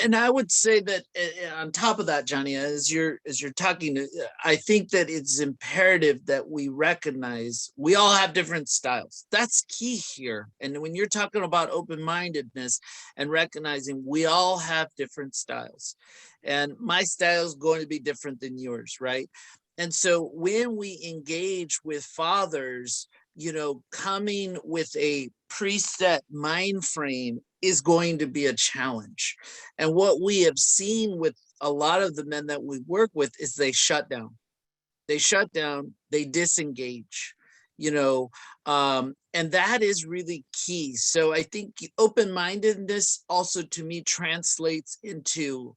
And I would say that on top of that, Johnny, as you're talking, I think that it's imperative that we recognize we all have different styles. That's key here. And when you're talking about open-mindedness and recognizing we all have different styles, and my style is going to be different than yours, right? And so when we engage with fathers, coming with a preset mind frame is going to be a challenge. And what we have seen with a lot of the men that we work with is they shut down, they disengage, and that is really key. So I think open-mindedness also to me translates into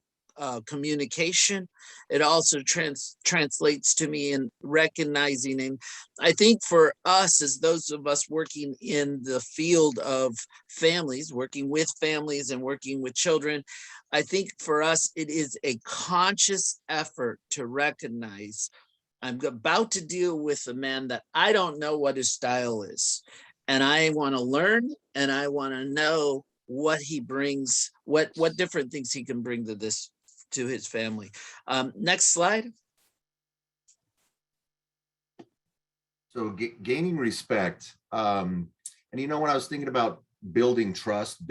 communication. It also translates to me in recognizing, and I think for us, as those of us working in the field of families, working with families and working with children, I think for us it is a conscious effort to recognize I'm about to deal with a man that I don't know what his style is, and I want to learn, and I want to know what he brings, what different things he can bring to his family. Next slide. So gaining respect. And when I was thinking about building trust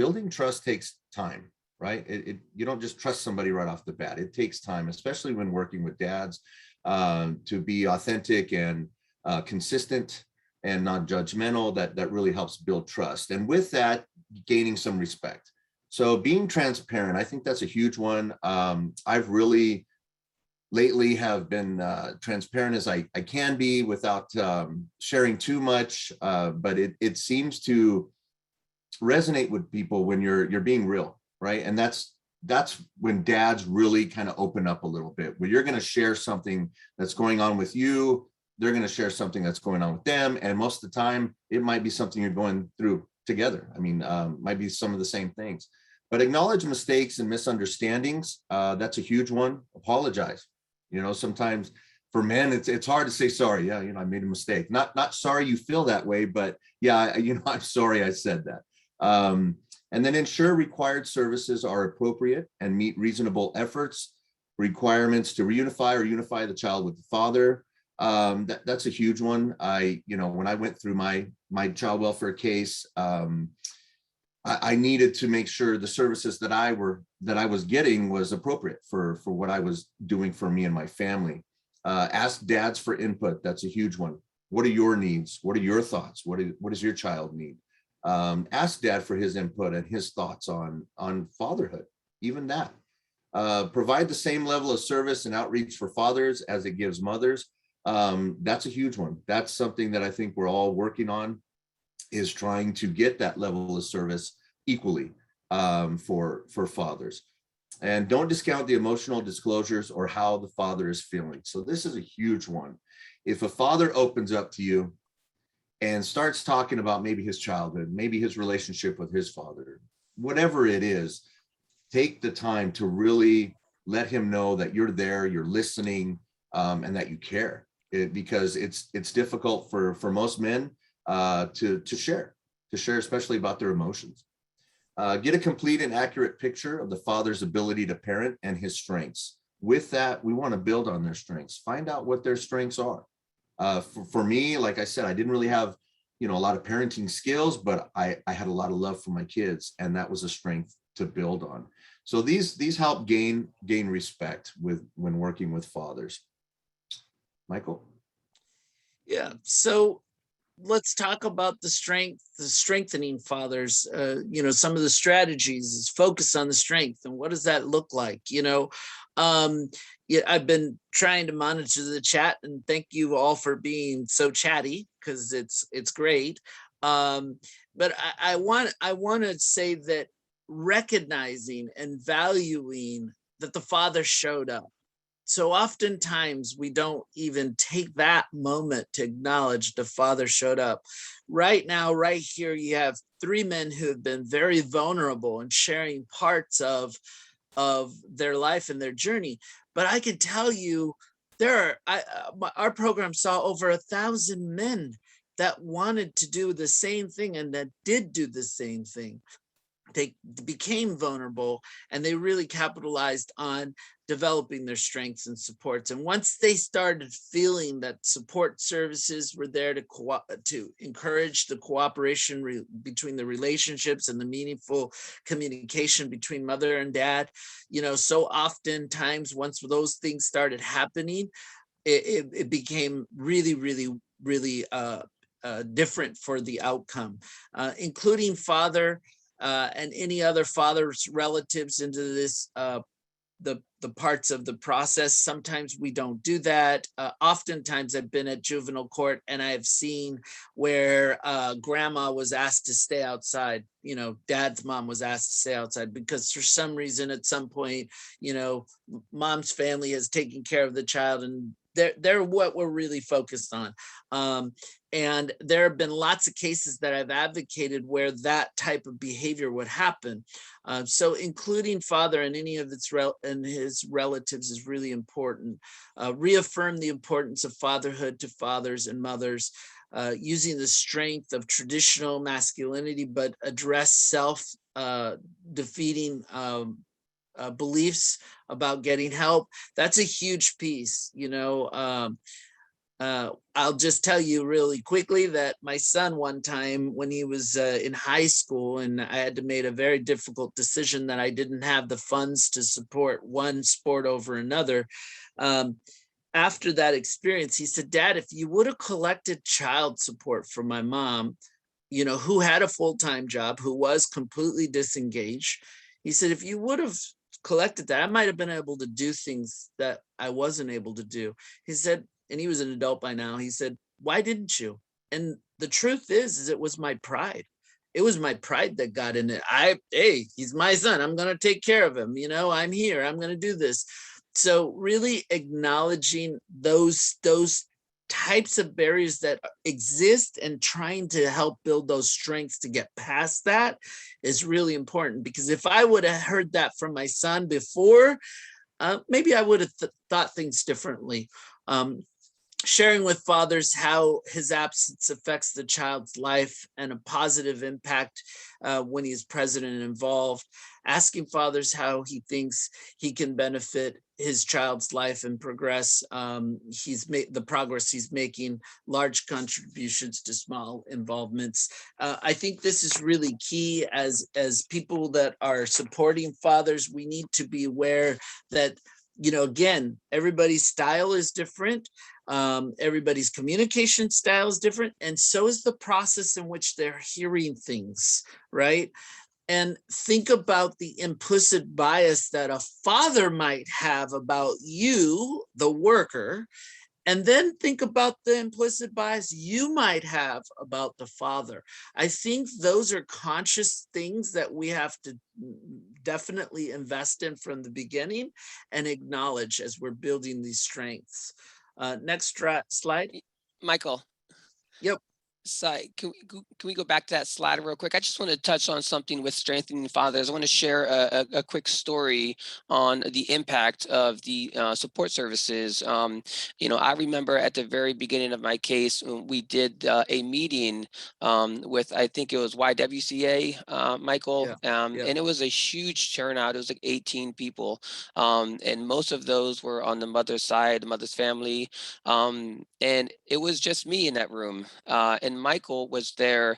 takes time, right? You don't just trust somebody right off the bat. It takes time, especially when working with dads, to be authentic and consistent and not judgmental. That really helps build trust. And with that, gaining some respect. So being transparent, I think that's a huge one. I've really lately have been transparent as I can be without sharing too much, but it seems to resonate with people when you're being real, right? And that's when dads really kind of open up a little bit, where you're going to share something that's going on with you, they're going to share something that's going on with them, and most of the time it might be something you're going through together. I mean, might be some of the same things, but acknowledge mistakes and misunderstandings. That's a huge one. Apologize. Sometimes for men, it's hard to say sorry. Yeah, I made a mistake. Not sorry you feel that way, but yeah, I'm sorry I said that. And then ensure required services are appropriate and meet reasonable efforts, requirements to reunify or unify the child with the father. That's a huge one. When I went through my child welfare case, I needed to make sure the services that I was getting was appropriate for what I was doing for me and my family. Ask dads for input. That's a huge one. What are your needs? What are your thoughts? What does your child need? Ask dad for his input and his thoughts on fatherhood, even that. Provide the same level of service and outreach for fathers as it gives mothers. That's a huge one. That's something that I think we're all working on, is trying to get that level of service equally for fathers. And don't discount the emotional disclosures or how the father is feeling. So this is a huge one. If a father opens up to you and starts talking about maybe his childhood, maybe his relationship with his father, whatever it is, take the time to really let him know that you're there, you're listening, and that you care. Because it's difficult for most men to share, especially about their emotions. Get a complete and accurate picture of the father's ability to parent and his strengths. With that, we want to build on their strengths. Find out what their strengths are. For me, like I said, I didn't really have, a lot of parenting skills, but I had a lot of love for my kids, and that was a strength to build on. So these help gain respect when working with fathers. Michael? Yeah. So let's talk about the strengthening fathers. Some of the strategies is focus on the strength, and what does that look like? I've been trying to monitor the chat, and thank you all for being so chatty, because it's great. But I want to say that recognizing and valuing that the father showed up. So oftentimes we don't even take that moment to acknowledge the father showed up. Right now, right here, you have three men who have been very vulnerable and sharing parts of their life and their journey. But I can tell you, our program saw over 1,000 men that wanted to do the same thing and that did do the same thing. They became vulnerable, and they really capitalized on developing their strengths and supports. And once they started feeling that support services were there to encourage the cooperation between the relationships and the meaningful communication between mother and dad, so oftentimes once those things started happening, it became really, really, really different for the outcome, including father and any other father's relatives into this, the parts of the process. Sometimes we don't do that. Oftentimes I've been at juvenile court, and I've seen where grandma was asked to stay outside. Dad's mom was asked to stay outside because for some reason at some point, mom's family has taken care of the child, and they're what we're really focused on. And there have been lots of cases that I've advocated where that type of behavior would happen. So including father and any of his relatives is really important. Reaffirm the importance of fatherhood to fathers and mothers, using the strength of traditional masculinity, but address self-defeating beliefs about getting help. That's a huge piece. I'll just tell you really quickly that my son, one time when he was in high school, and I had to make a very difficult decision that I didn't have the funds to support one sport over another. After that experience, he said, "Dad, if you would have collected child support for my mom, who had a full-time job, who was completely disengaged," he said, "if you would have collected that, I might have been able to do things that I wasn't able to do." He said, and he was an adult by now, he said, "Why didn't you?" And the truth is it was my pride. It was my pride that got in it. Hey, he's my son. I'm going to take care of him. I'm here. I'm going to do this. So really acknowledging those types of barriers that exist and trying to help build those strengths to get past that is really important. Because if I would have heard that from my son before, maybe I would have thought things differently. Sharing with fathers how his absence affects the child's life and a positive impact when he's present and involved. Asking fathers how he thinks he can benefit his child's life and progress. He's made the progress he's making, large contributions to small involvements. I think this is really key as people that are supporting fathers. We need to be aware that, again, everybody's style is different. Everybody's communication style is different, and so is the process in which they're hearing things, right? And think about the implicit bias that a father might have about you, the worker, And then think about the implicit bias you might have about the father. I think those are conscious things that we have to definitely invest in from the beginning and acknowledge as we're building these strengths. Next slide. Michael. Yep. Sorry, can we go back to that slide real quick? I just want to touch on something with strengthening fathers. I want to share a quick story on the impact of the support services. I remember at the very beginning of my case, we did a meeting with, I think it was YWCA, Michael, and it was a huge turnout. It was like 18 people, and most of those were on the mother's side, the mother's family, and it was just me in that room. And Michael was there.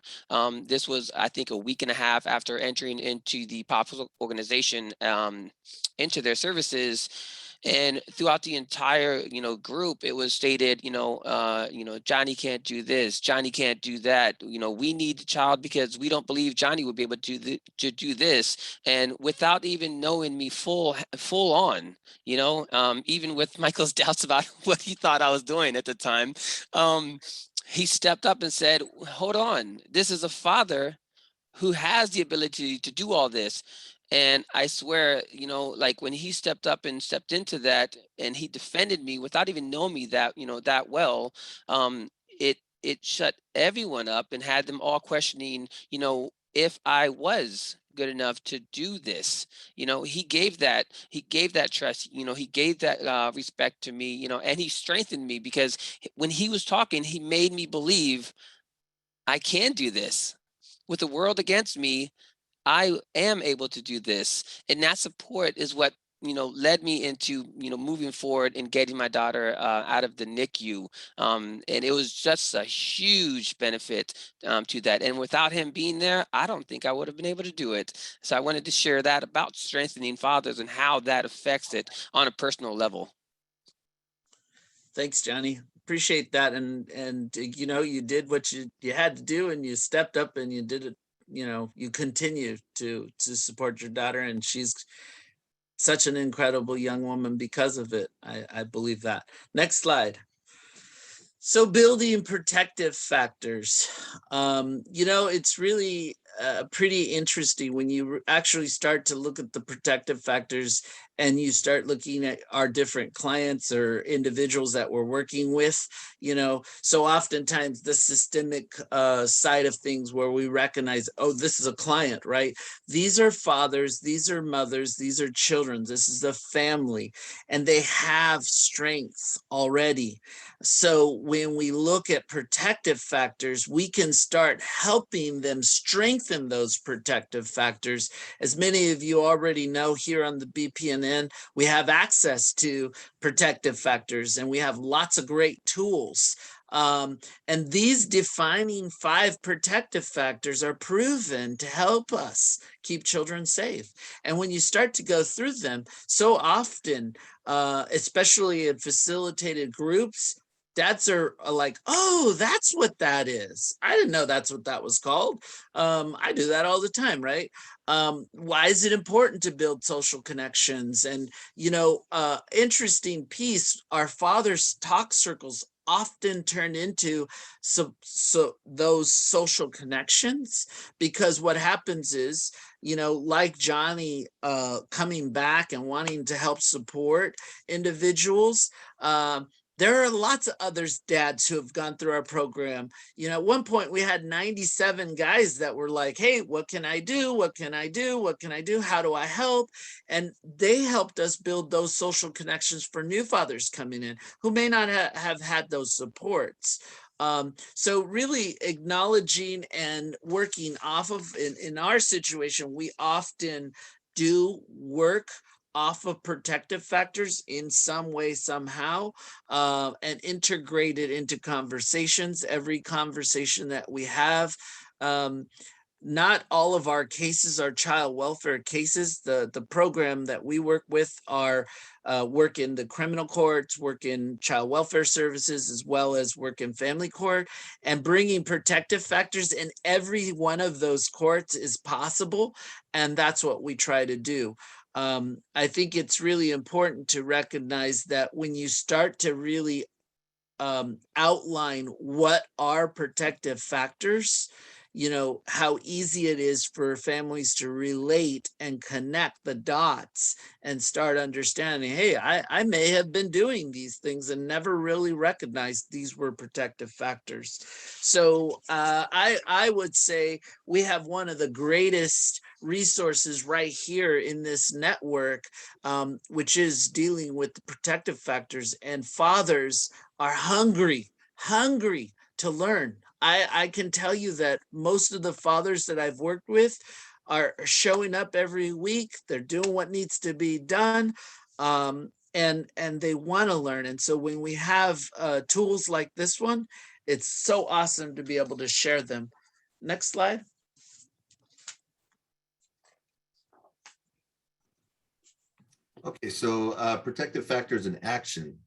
This was, I think, a week and a half after entering into the POPs organization, into their services. And throughout the entire, group, it was stated, Johnny can't do this, Johnny can't do that. We need the child because we don't believe Johnny would be able to do this. And without even knowing me full on, even with Michael's doubts about what he thought I was doing at the time, he stepped up and said, hold on, this is a father who has the ability to do all this. And I swear, like when he stepped up and stepped into that and he defended me without even knowing me that well, it shut everyone up and had them all questioning, if I was good enough to do this. He gave that trust, he gave that respect to me, and he strengthened me because when he was talking, he made me believe I can do this. With the world against me, I am able to do this. And that support is what, led me into, moving forward and getting my daughter out of the NICU. And it was just a huge benefit to that. And without him being there, I don't think I would have been able to do it. So I wanted to share that about strengthening fathers and how that affects it on a personal level. Thanks, Johnny. Appreciate that. And you did what you had to do, and you stepped up and you did it. You continue to support your daughter, and she's such an incredible young woman because of it. I believe that. Next slide. So building protective factors, it's really pretty interesting when you actually start to look at the protective factors and you start looking at our different clients or individuals that we're working with, so oftentimes the systemic side of things where we recognize, oh, this is a client, right? These are fathers, these are mothers, these are children, this is a family, and they have strengths already. So when we look at protective factors, we can start helping them strengthen those protective factors. As many of you already know, here on the BPNN, we have access to protective factors and we have lots of great tools. And these defining 5 protective factors are proven to help us keep children safe. And when you start to go through them, so often, especially in facilitated groups, dads are like, oh, that's what that is. I didn't know that's what that was called. I do that all the time, right? Why is it important to build social connections? And, interesting piece, our fathers' talk circles often turn into so those social connections, because what happens is, like Johnny coming back and wanting to help support individuals, there are lots of others, dads, who have gone through our program. At one point we had 97 guys that were like, hey, what can I do? What can I do? What can I do? How do I help? And they helped us build those social connections for new fathers coming in who may not have had those supports. So really acknowledging and working off of, in our situation, we often do work off of protective factors in some way, somehow, and integrate it into conversations. Every conversation that we have, not all of our cases are child welfare cases. The program that we work with are work in the criminal courts, work in child welfare services, as well as work in family court, and bringing protective factors in every one of those courts is possible. And that's what we try to do. I think it's really important to recognize that when you start to really outline what are protective factors, how easy it is for families to relate and connect the dots and start understanding, hey, I may have been doing these things and never really recognized these were protective factors. So I would say we have one of the greatest resources right here in this network, which is dealing with the protective factors, and fathers are hungry to learn. I can tell you that most of the fathers that I've worked with are showing up every week. They're doing what needs to be done, and they want to learn. And so when we have tools like this one, it's so awesome to be able to share them. Next slide. Okay, so protective factors in action.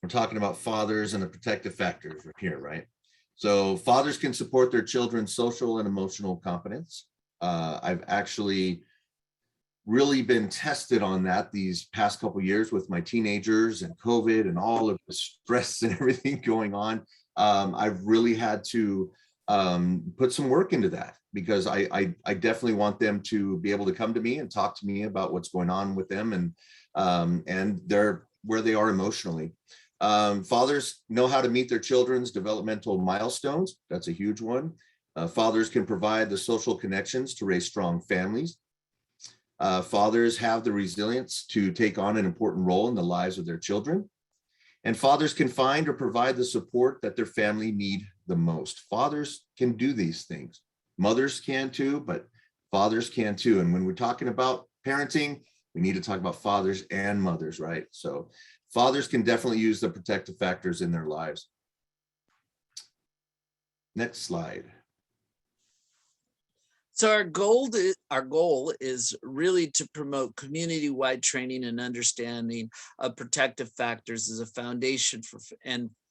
We're talking about fathers and the protective factors here, right? So fathers can support their children's social and emotional competence. I've actually really been tested on that these past couple of years with my teenagers and COVID and all of the stress and everything going on. I've really had to put some work into that, because I definitely want them to be able to come to me and talk to me about what's going on with them, and where they are emotionally. Fathers know how to meet their children's developmental milestones. That's a huge one. Fathers can provide the social connections to raise strong families. Fathers have the resilience to take on an important role in the lives of their children. And fathers can find or provide the support that their family need the most. Fathers can do these things. Mothers can too, but fathers can too. And when we're talking about parenting, we need to talk about fathers and mothers, right? So fathers can definitely use the protective factors in their lives. Next slide. So our goal is really to promote community-wide training and understanding of protective factors as a foundation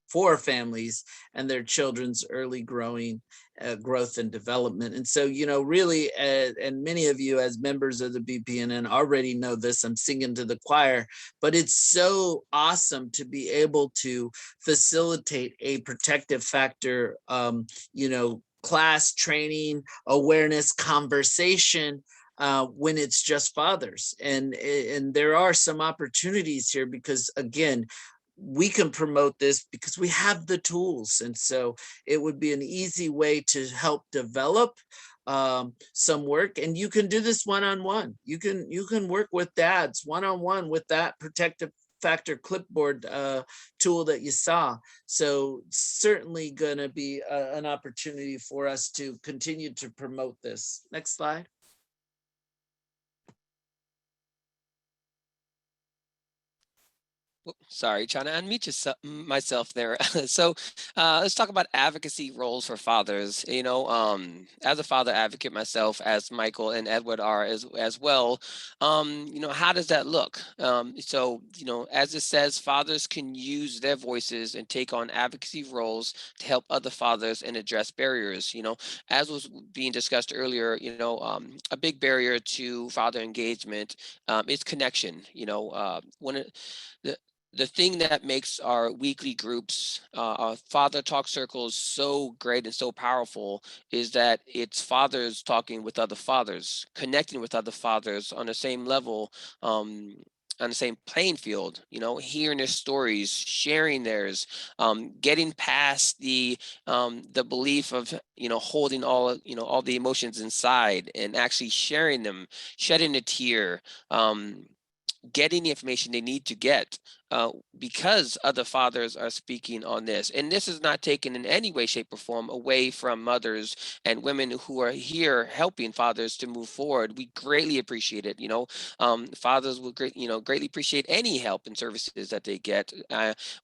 for families and their children's early growth and development. And so, really, and many of you as members of the BPNN already know this, I'm singing to the choir, but it's so awesome to be able to facilitate a protective factor, class, training, awareness, conversation, when it's just fathers. And there are some opportunities here, because again, we can promote this because we have the tools. And so it would be an easy way to help develop some work. And you can do this one-on-one. You can work with dads one-on-one with that protective factor clipboard tool that you saw. So certainly going to be an opportunity for us to continue to promote this. Next slide. Sorry, trying to unmute myself there. So let's talk about advocacy roles for fathers. As a father advocate myself, as Michael and Edward are as well, how does that look? So, as it says, fathers can use their voices and take on advocacy roles to help other fathers and address barriers. As was being discussed earlier, a big barrier to father engagement is connection. The thing that makes our weekly groups, our father talk circles, so great and so powerful is that it's fathers talking with other fathers, connecting with other fathers on the same level, on the same playing field, hearing their stories, sharing theirs, getting past the belief of, holding all the emotions inside and actually sharing them, shedding a tear, getting the information they need to get, because other fathers are speaking on this. And this is not taken in any way, shape, or form away from mothers and women who are here helping fathers to move forward. We greatly appreciate it. Fathers will greatly appreciate any help and services that they get.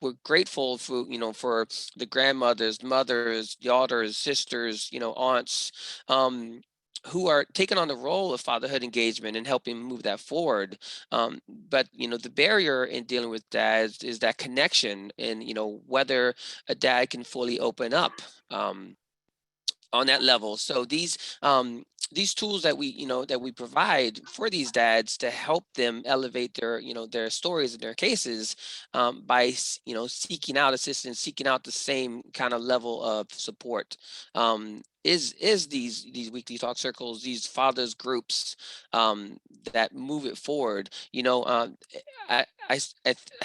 We're grateful for the grandmothers, mothers, daughters, sisters, aunts, who are taking on the role of fatherhood engagement and helping move that forward. But the barrier in dealing with dads is that connection, and whether a dad can fully open up. on that level. So these tools that we provide for these dads to help them elevate their their stories and their cases, by seeking out assistance, seeking out the same kind of level of support, is these weekly talk circles, these fathers groups, that move it forward. I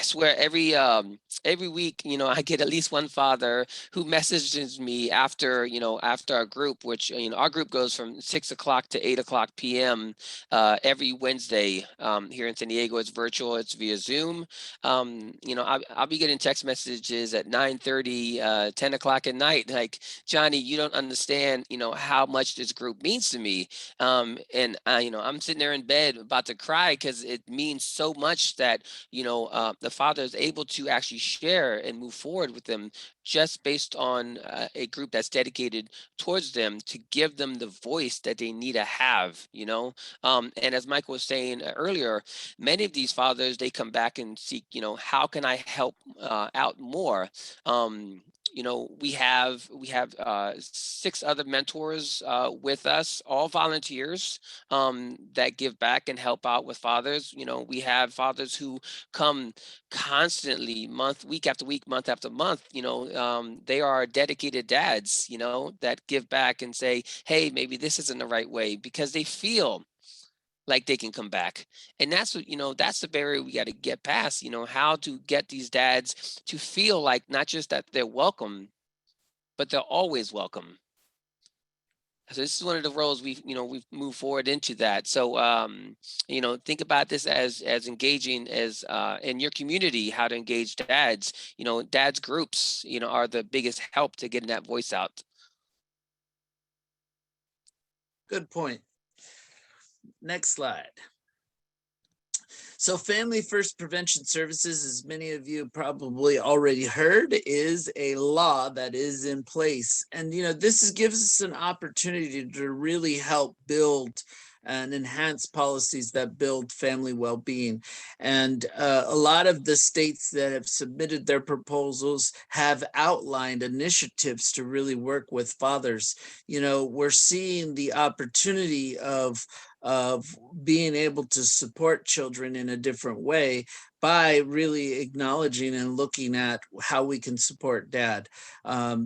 swear every week, I get at least one father who messages me after after our group, which our group goes from 6 o'clock to 8 o'clock p.m. Every Wednesday. Here in San Diego, it's virtual, it's via Zoom. I'll be getting text messages at 9:30, 10 o'clock at night, like, Johnny, you don't understand how much this group means to me. And I'm sitting there in bed about to cry because it means so much that the father is able to actually share and move forward with them, just based on a group that's dedicated towards them, to give them the voice that they need to have. And as Michael was saying earlier, many of these fathers, they come back and seek, how can I help out more? We have 6 other mentors with us, all volunteers, that give back and help out with fathers. We have fathers who come constantly, week after week, month after month. They are dedicated dads, that give back and say, hey, maybe this isn't the right way, because they feel like they can come back. And that's what, that's the barrier we got to get past, how to get these dads to feel like not just that they're welcome, but they're always welcome. So this is one of the roles we've moved forward into that. So think about this as engaging as in your community, how to engage dads. Dads groups are the biggest help to getting that voice out. Good point. Next slide. So Family First Prevention Services, as many of you probably already heard, is a law that is in place. And, this gives us an opportunity to really help build and enhance policies that build family well-being. And a lot of the states that have submitted their proposals have outlined initiatives to really work with fathers. We're seeing the opportunity of being able to support children in a different way by really acknowledging and looking at how we can support dad.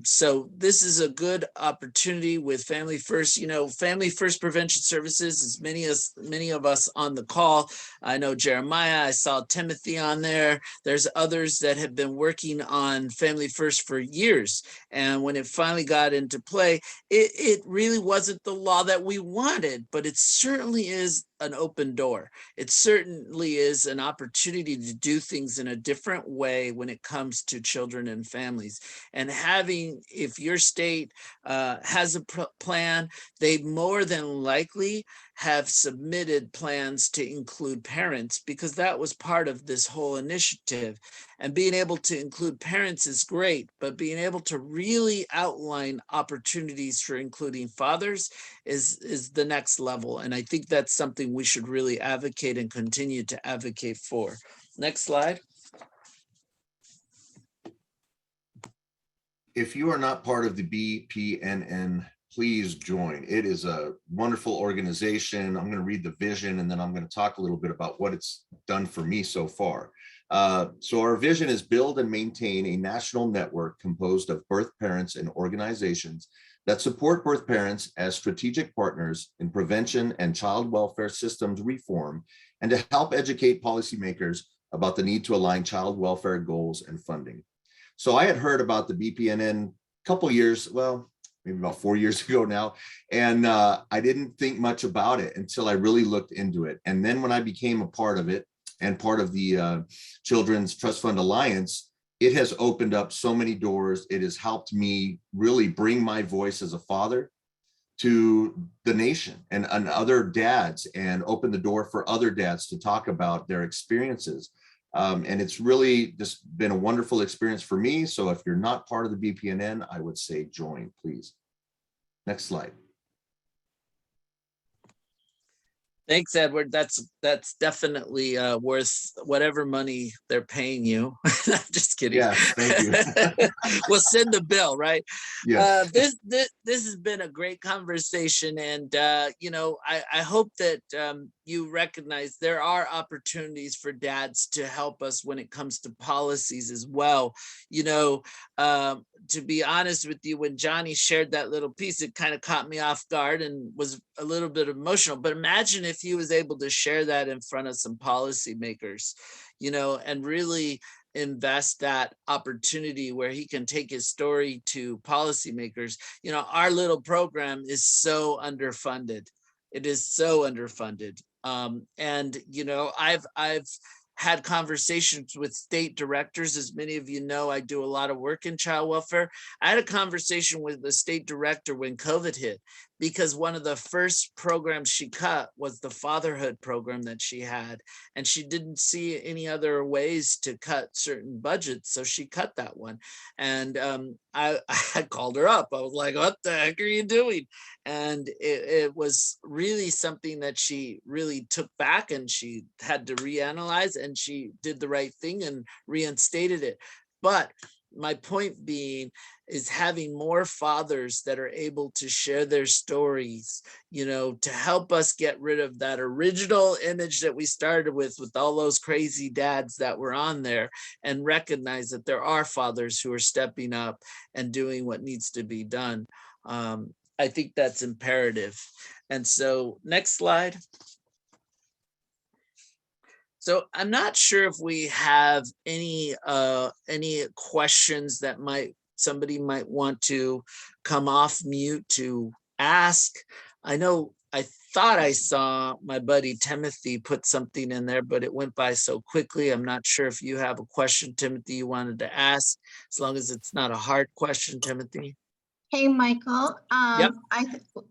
So this is a good opportunity with Family First. Family First Prevention Services, as many of us on the call. I know Jeremiah, I saw Timothy on there. There's others that have been working on Family First for years. And when it finally got into play, it really wasn't the law that we wanted, but it certainly is an open door. It certainly is an opportunity to do things in a different way when it comes to children and families. And if your state has a plan, they more than likely have submitted plans to include parents, because that was part of this whole initiative. And being able to include parents is great, but being able to really outline opportunities for including fathers is the next level. And I think that's something we should really advocate and continue to advocate for. Next slide. If you are not part of the BPNN, please join. It is a wonderful organization. I'm going to read the vision, and then I'm going to talk a little bit about what it's done for me so far. So our vision is build and maintain a national network composed of birth parents and organizations that support birth parents as strategic partners in prevention and child welfare systems reform, and to help educate policymakers about the need to align child welfare goals and funding. So I had heard about the BPNN a couple years, well, maybe about 4 years ago now, and I didn't think much about it until I really looked into it. And then when I became a part of it and part of the Children's Trust Fund Alliance, it has opened up so many doors. It has helped me really bring my voice as a father to the nation and other dads, and open the door for other dads to talk about their experiences. And it's really just been a wonderful experience for me. So if you're not part of the BPNN, I would say join, please. Next slide. Thanks, Edward. That's definitely worth whatever money they're paying you. I'm just kidding. Yes, thank you. We'll send the bill, right? Yes. This has been a great conversation, and I hope that you recognize there are opportunities for dads to help us when it comes to policies as well. To be honest with you, when Johnny shared that little piece, it kind of caught me off guard and was a little bit emotional. But imagine if he was able to share that in front of some policymakers, and really invest that opportunity where he can take his story to policymakers. Our little program is so underfunded. It is so underfunded. I've had conversations with state directors. As many of you know, I do a lot of work in child welfare. I had a conversation with the state director when COVID hit, because one of the first programs she cut was the fatherhood program that she had. And she didn't see any other ways to cut certain budgets. So she cut that one. And I called her up. I was like, what the heck are you doing? And it was really something that she really took back, and she had to reanalyze, and she did the right thing and reinstated it. But my point being is having more fathers that are able to share their stories, to help us get rid of that original image that we started with all those crazy dads that were on there, and recognize that there are fathers who are stepping up and doing what needs to be done. I think that's imperative. And so next slide. So I'm not sure if we have any questions that somebody might want to come off mute to ask. I thought I saw my buddy Timothy put something in there, but it went by so quickly. I'm not sure if you have a question, Timothy, you wanted to ask, as long as it's not a hard question, Timothy. Hey, Michael. Yep.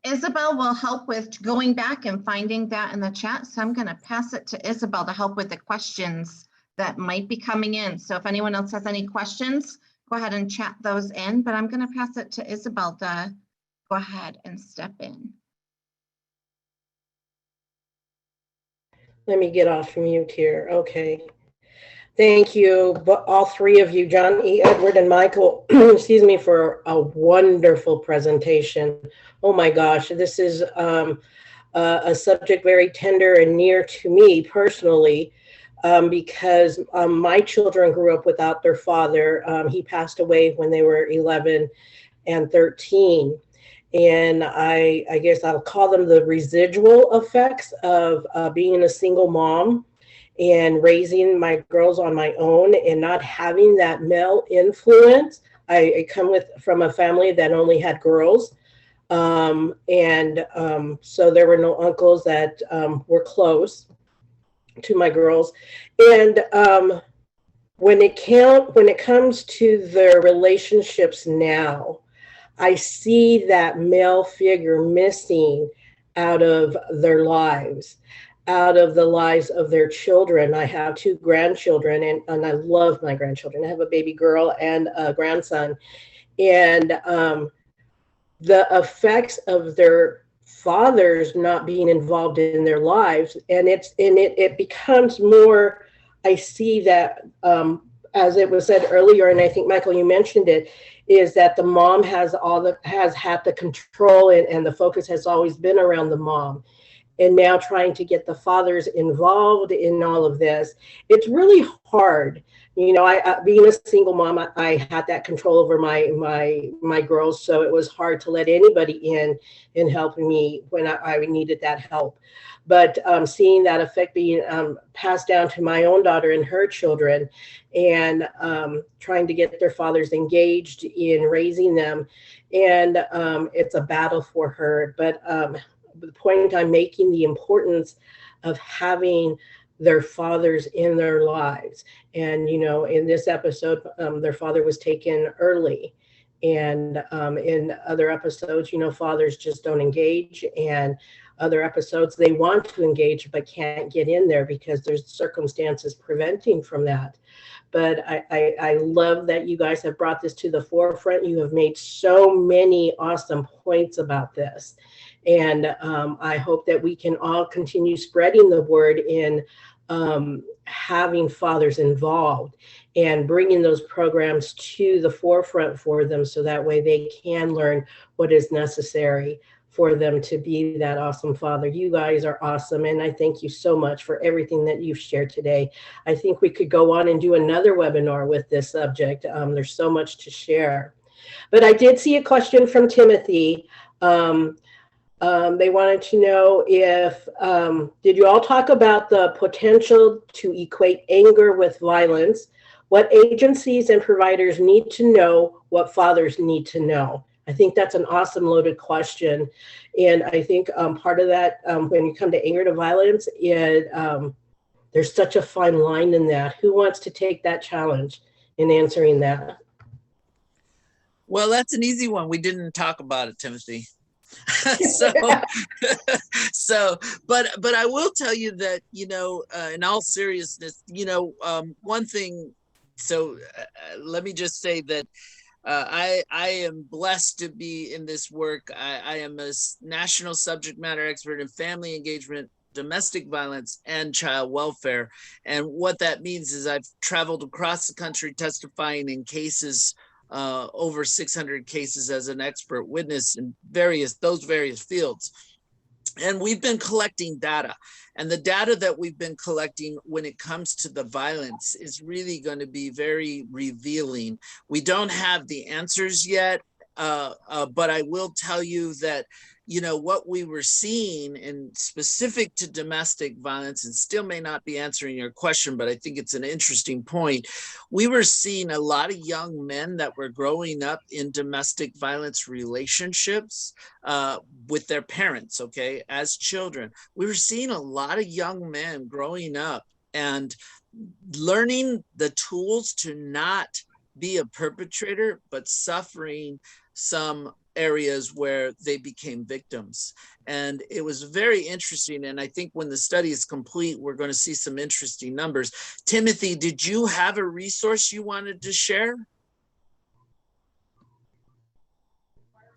Isabel will help with going back and finding that in the chat. So I'm going to pass it to Isabel to help with the questions that might be coming in. So if anyone else has any questions, go ahead and chat those in. But I'm going to pass it to Isabel to go ahead and step in. Let me get off mute here. Okay. Thank you, all three of you, Johnny, Edward, and Michael, excuse me, for a wonderful presentation. Oh my gosh, this is a subject very tender and near to me personally, because my children grew up without their father. He passed away when they were 11 and 13. And I guess I'll call them the residual effects of being a single mom and raising my girls on my own and not having that male influence. I come from a family that only had girls. So there were no uncles that were close to my girls. And when it comes to their relationships now, I see that male figure missing out of their lives, out of the lives of their children. I have 2 grandchildren, and I love my grandchildren. I have a baby girl and a grandson. And the effects of their fathers not being involved in their lives, and it becomes more, I see that, as it was said earlier, and I think, Michael, you mentioned it, is that the mom has had the control, and the focus has always been around the mom. And now trying to get the fathers involved in all of this, it's really hard. Being a single mom, I had that control over my girls, so it was hard to let anybody in and help me when I needed that help. But seeing that effect being passed down to my own daughter and her children, and trying to get their fathers engaged in raising them, and it's a battle for her. But the point I'm making, the importance of having their fathers in their lives. And, in this episode, their father was taken early. And in other episodes, fathers just don't engage. And other episodes, they want to engage, but can't get in there because there's circumstances preventing from that. But I love that you guys have brought this to the forefront. You have made so many awesome points about this. And I hope that we can all continue spreading the word in having fathers involved and bringing those programs to the forefront for them so that way they can learn what is necessary for them to be that awesome father. You guys are awesome, and I thank you so much for everything that you've shared today. I think we could go on and do another webinar with this subject. There's so much to share. But I did see a question from Timothy. They wanted to know if, did you all talk about the potential to equate anger with violence? What agencies and providers need to know what fathers need to know? I think that's an awesome loaded question. And I think part of that, when you come to anger to violence, there's such a fine line in that. Who wants to take that challenge in answering that? Well, that's an easy one. We didn't talk about it, Timothy. so but I will tell you that, in all seriousness, one thing, let me just say that I am blessed to be in this work. I am a national subject matter expert in family engagement, domestic violence, and child welfare. And what that means is I've traveled across the country testifying in cases, over 600 cases as an expert witness in those various fields. And we've been collecting data. And the data that we've been collecting when it comes to the violence is really going to be very revealing. We don't have the answers yet, but I will tell you that, what we were seeing in specific to domestic violence, and still may not be answering your question, but I think it's an interesting point. We were seeing a lot of young men that were growing up in domestic violence relationships with their parents, okay, as children. We were seeing a lot of young men growing up and learning the tools to not be a perpetrator, but suffering some areas where they became victims. And it was very interesting. And I think when the study is complete, we're going to see some interesting numbers. Timothy, did you have a resource you wanted to share?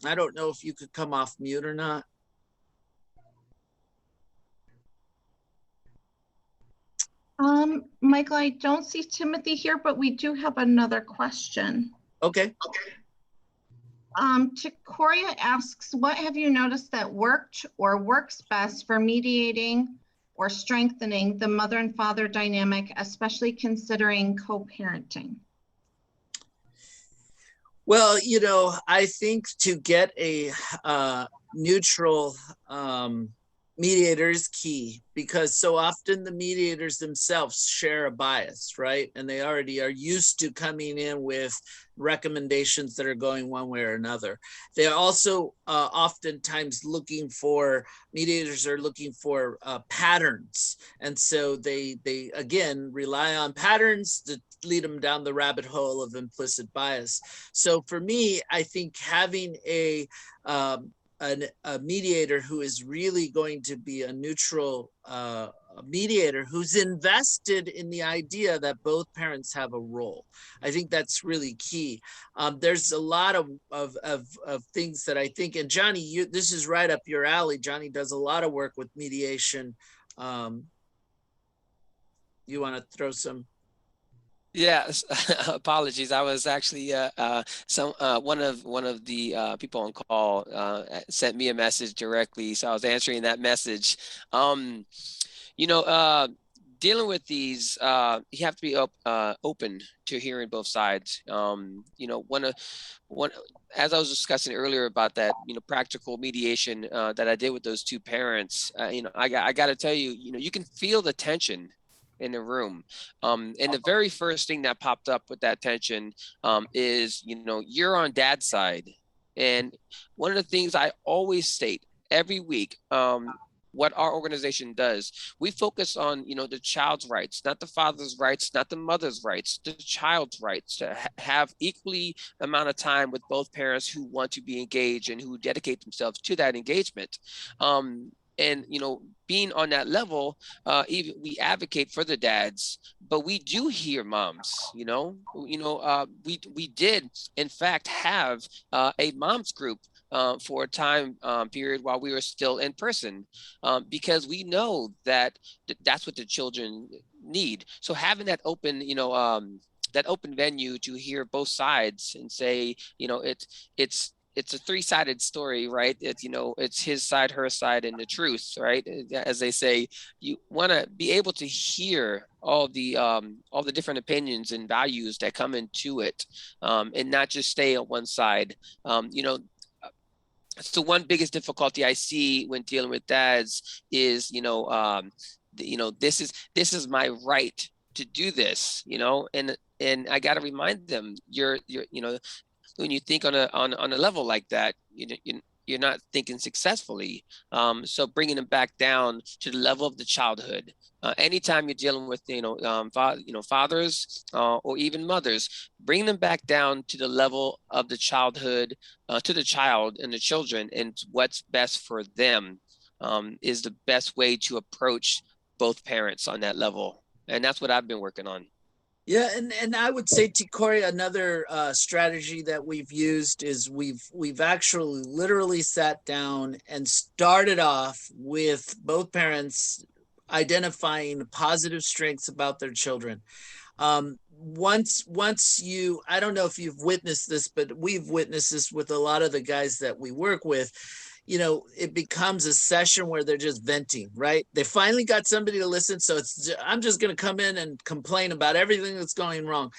I don't know if you could come off mute or not. Michael, I don't see Timothy here, but we do have another question. Okay. Chicoria asks, what have you noticed that worked or works best for mediating or strengthening the mother and father dynamic, especially considering co-parenting? Well, I think to get a neutral mediator is key, because so often the mediators themselves share a bias, right? And they already are used to coming in with recommendations that are going one way or another. They're also oftentimes mediators are looking for patterns. And so they again rely on patterns to lead them down the rabbit hole of implicit bias. So for me, I think having a mediator who is really going to be a neutral mediator who's invested in the idea that both parents have a role. I think that's really key. There's a lot of things that I think, and Johnny, this is right up your alley. Johnny does a lot of work with mediation. You want to throw some? Yes, apologies. I was actually one of the people on call sent me a message directly, so I was answering that message. Dealing with these, you have to be open to hearing both sides. As I was discussing earlier about that, practical mediation that I did with those two parents. I got to tell you, you can feel the tension in the room. And the very first thing that popped up with that tension is, you're on dad's side. And one of the things I always state every week, what our organization does, we focus on, the child's rights, not the father's rights, not the mother's rights, the child's rights to have equally amount of time with both parents who want to be engaged and who dedicate themselves to that engagement. And, being on that level, even we advocate for the dads, but we do hear moms, we did in fact have a moms group for a time period while we were still in person, because we know that that's what the children need. So having that open, that open venue to hear both sides and say, it's a three-sided story, right? It's his side, her side, and the truth, right? As they say, you want to be able to hear all the different opinions and values that come into it, and not just stay on one side. So one biggest difficulty I see when dealing with dads is, this is my right to do this, and I got to remind them, when you think on a level like that, you're not thinking successfully. So bringing them back down to the level of the childhood. Anytime you're dealing with fathers or even mothers, bring them back down to the level of the childhood, to the child and the children, and what's best for them is the best way to approach both parents on that level. And that's what I've been working on. Yeah, and I would say, T. Corey, another strategy that we've used is we've actually literally sat down and started off with both parents identifying positive strengths about their children. Once you, I don't know if you've witnessed this, but we've witnessed this with a lot of the guys that we work with. It becomes a session where they're just venting, right? They finally got somebody to listen. So I'm just going to come in and complain about everything that's going wrong.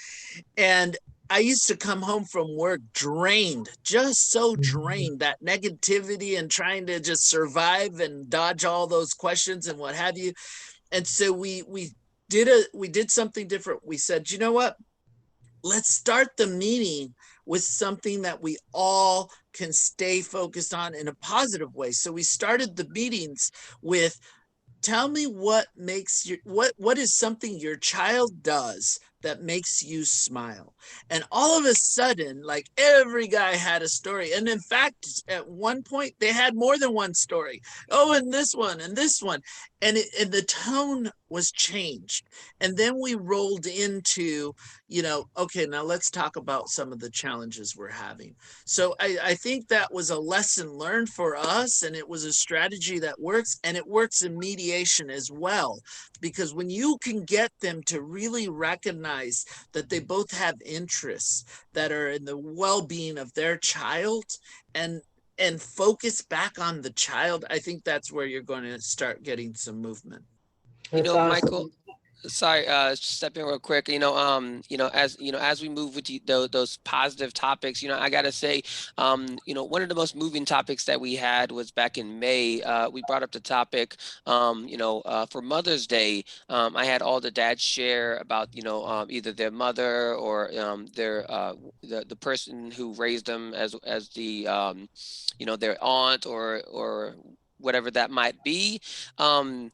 And I used to come home from work drained, just so drained, that negativity and trying to just survive and dodge all those questions and what have you. And so we did something different. We said, you know what? Let's start the meeting with something that we all can stay focused on in a positive way. So we started the meetings with, tell me what is something your child does that makes you smile. And all of a sudden, like, every guy had a story. And in fact, at one point they had more than one story. Oh, and this one and this one. And the tone was changed. And then we rolled into, okay, now let's talk about some of the challenges we're having. So I think that was a lesson learned for us, and it was a strategy that works, and it works in mediation as well. Because when you can get them to really recognize that they both have interests that are in the well-being of their child, and focus back on the child, I think that's where you're going to start getting some movement. That's awesome. Michael, sorry, step in real quick. As we move with those positive topics, I gotta say, one of the most moving topics that we had was back in May. We brought up the topic, for Mother's Day. I had all the dads share about, either their mother or the person who raised them as the their aunt or whatever that might be. And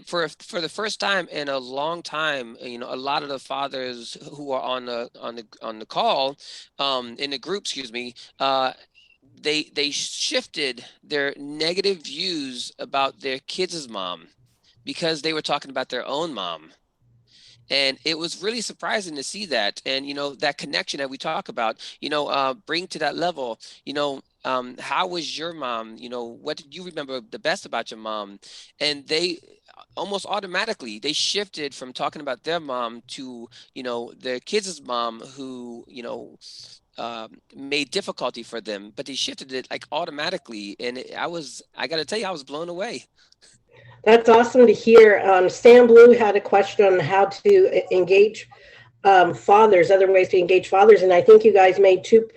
for the first time in a long time, a lot of the fathers who are on the call, in the group, they shifted their negative views about their kids' mom because they were talking about their own mom. And it was really surprising to see that. And, that connection that we talk about, bring to that level, how was your mom? What did you remember the best about your mom? And they almost automatically, they shifted from talking about their mom to, their kids' mom who, made difficulty for them, but they shifted it like automatically. And I got to tell you, I was blown away. That's awesome to hear. Sam Blue had a question on how to engage fathers, other ways to engage fathers. And I think you guys made two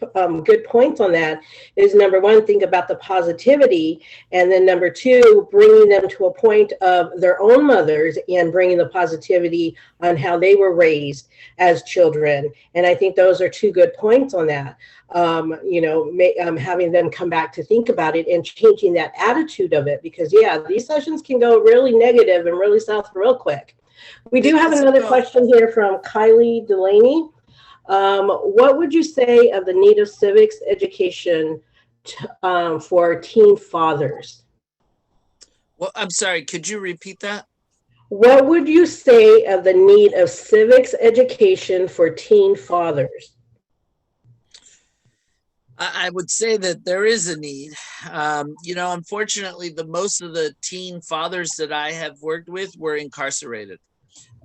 good points on that. Is number one, think about the positivity. And then number two, bringing them to a point of their own mothers and bringing the positivity on how they were raised as children. And I think those are two good points on that. Having them come back to think about it and changing that attitude of it, because these sessions can go really negative and really south real quick. We do have another question here from Kylie Delaney. What would you say of the need of civics education for teen fathers? Well, I'm sorry, could you repeat that? What would you say of the need of civics education for teen fathers? I would say that there is a need. Unfortunately, most of the teen fathers that I have worked with were incarcerated.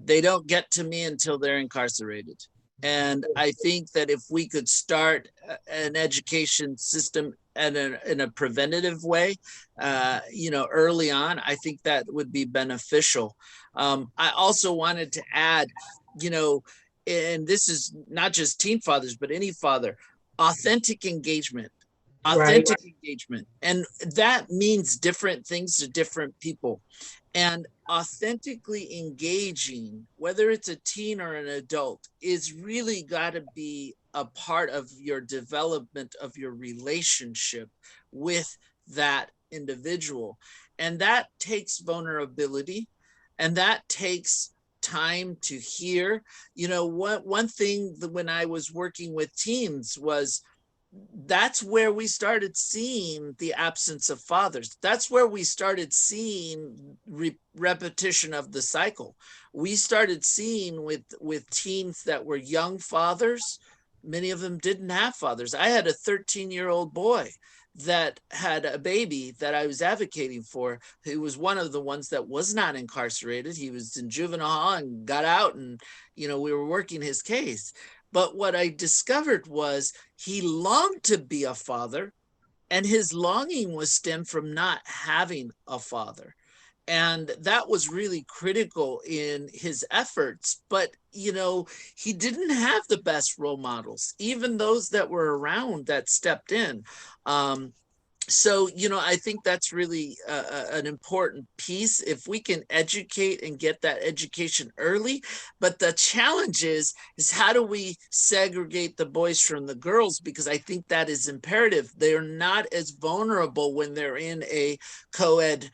They don't get to me until they're incarcerated. And I think that if we could start an education system in a preventative way, early on, I think that would be beneficial. I also wanted to add, and this is not just teen fathers, but any father, authentic engagement. Right. Authentic engagement. And that means different things to different people. And authentically engaging, whether it's a teen or an adult, is really got to be a part of your development of your relationship with that individual. And that takes vulnerability, and that takes time to hear. One thing that when I was working with teens was, that's where we started seeing the absence of fathers. That's where we started seeing repetition of the cycle. We started seeing with teens that were young fathers, many of them didn't have fathers. I had a 13-year-old boy that had a baby that I was advocating for. He was one of the ones that was not incarcerated. He was in juvenile hall and got out, and we were working his case. But what I discovered was he longed to be a father, and his longing was stemmed from not having a father. And that was really critical in his efforts. But, he didn't have the best role models, even those that were around that stepped in. So, I think that's really an important piece if we can educate and get that education early. But the challenge is how do we segregate the boys from the girls? Because I think that is imperative. They are not as vulnerable when they're in a co-ed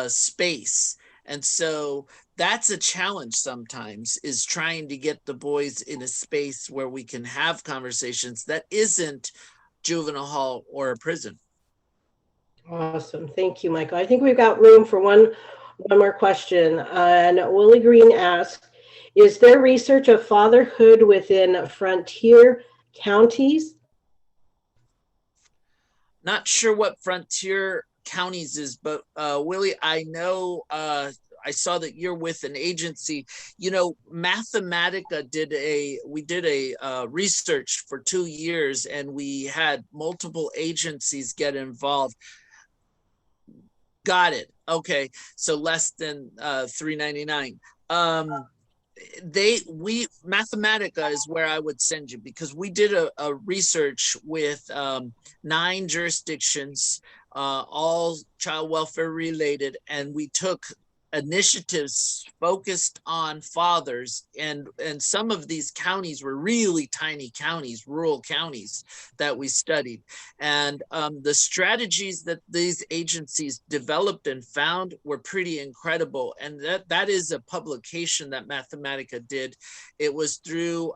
space. And so that's a challenge sometimes, is trying to get the boys in a space where we can have conversations that isn't juvenile hall or a prison. Awesome. Thank you, Michael. I think we've got room for one more question. And Willie Green asks, is there research of fatherhood within frontier counties? Not sure what frontier counties is, but Willie, I know I saw that you're with an agency. Mathematica did a research for 2 years, and we had multiple agencies get involved. Got it. Okay, so less than $3.99. Mathematica is where I would send you, because we did a research with 9 jurisdictions, all child welfare related, and we took initiatives focused on fathers, and some of these counties were really tiny counties, rural counties that we studied. And the strategies that these agencies developed and found were pretty incredible. And that is a publication that Mathematica did. It was through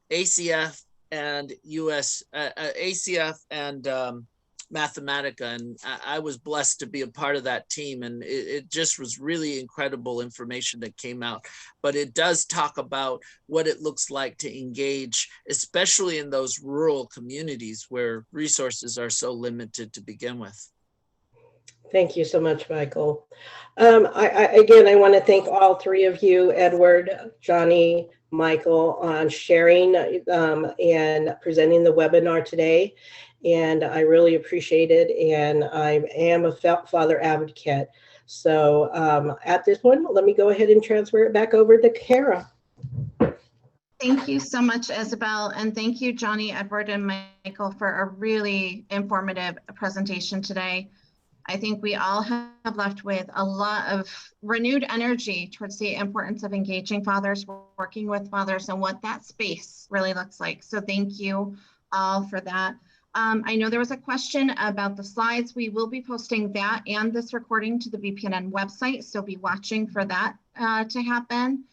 ACF and ACF and Mathematica, and I was blessed to be a part of that team, and it just was really incredible information that came out. But it does talk about what it looks like to engage, especially in those rural communities where resources are so limited to begin with. Thank you so much, Michael. I want to thank all 3 of you, Edward, Johnny, Michael, on sharing and presenting the webinar today. And I really appreciate it. And I am a father advocate. So at this point, let me go ahead and transfer it back over to Kara. Thank you so much, Isabel. And thank you, Johnny, Edward, and Michael, for a really informative presentation today. I think we all have left with a lot of renewed energy towards the importance of engaging fathers, working with fathers, and what that space really looks like. So thank you all for that. I know there was a question about the slides. We will be posting that and this recording to the BPNN website, so be watching for that to happen.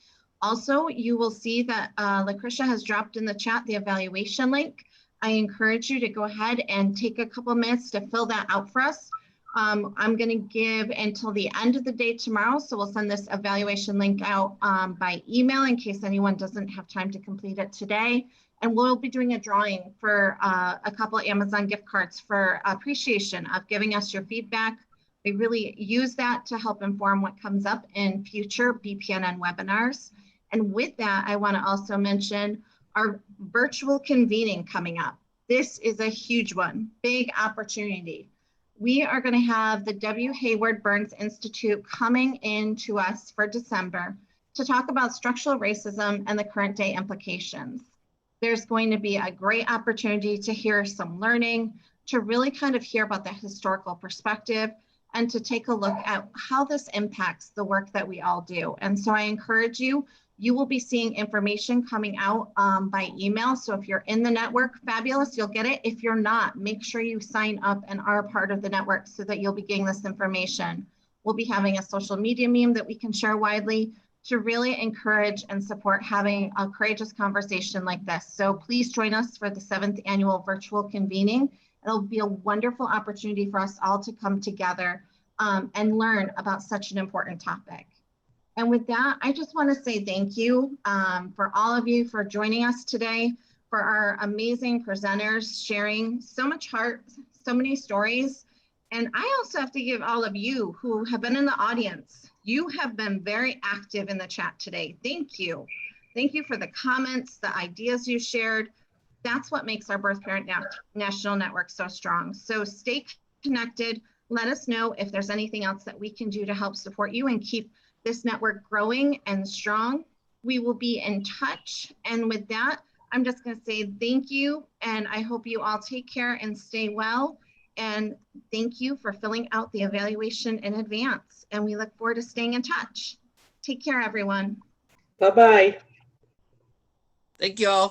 Also, you will see that Lucretia has dropped in the chat the evaluation link. I encourage you to go ahead and take a couple minutes to fill that out for us. I'm going to give until the end of the day tomorrow, so we'll send this evaluation link out by email in case anyone doesn't have time to complete it today. And we'll be doing a drawing for a couple of Amazon gift cards for appreciation of giving us your feedback. We really use that to help inform what comes up in future BPNN webinars. And with that, I want to also mention our virtual convening coming up. This is a huge one, big opportunity. We are going to have the W. Hayward Burns Institute coming in to us for December to talk about structural racism and the current day implications. There's going to be a great opportunity to hear some learning, to really kind of hear about the historical perspective, and to take a look at how this impacts the work that we all do. And so I encourage you, you will be seeing information coming out by email. So if you're in the network, fabulous, you'll get it. If you're not, make sure you sign up and are part of the network so that you'll be getting this information. We'll be having a social media meme that we can share widely to really encourage and support having a courageous conversation like this. So please join us for the 7th annual virtual convening. It'll be a wonderful opportunity for us all to come together and learn about such an important topic. And with that, I just want to say thank you for all of you for joining us today, for our amazing presenters sharing so much heart, so many stories. And I also have to give all of you who have been in the audience, you have been very active in the chat today. Thank you. Thank you for the comments, the ideas you shared. That's what makes our Birth Parent National Network so strong. So stay connected. Let us know if there's anything else that we can do to help support you and keep this network growing and strong. We will be in touch. And with that, I'm just going to say thank you. And I hope you all take care and stay well. And thank you for filling out the evaluation in advance. And we look forward to staying in touch. Take care, everyone. Bye-bye. Thank you all.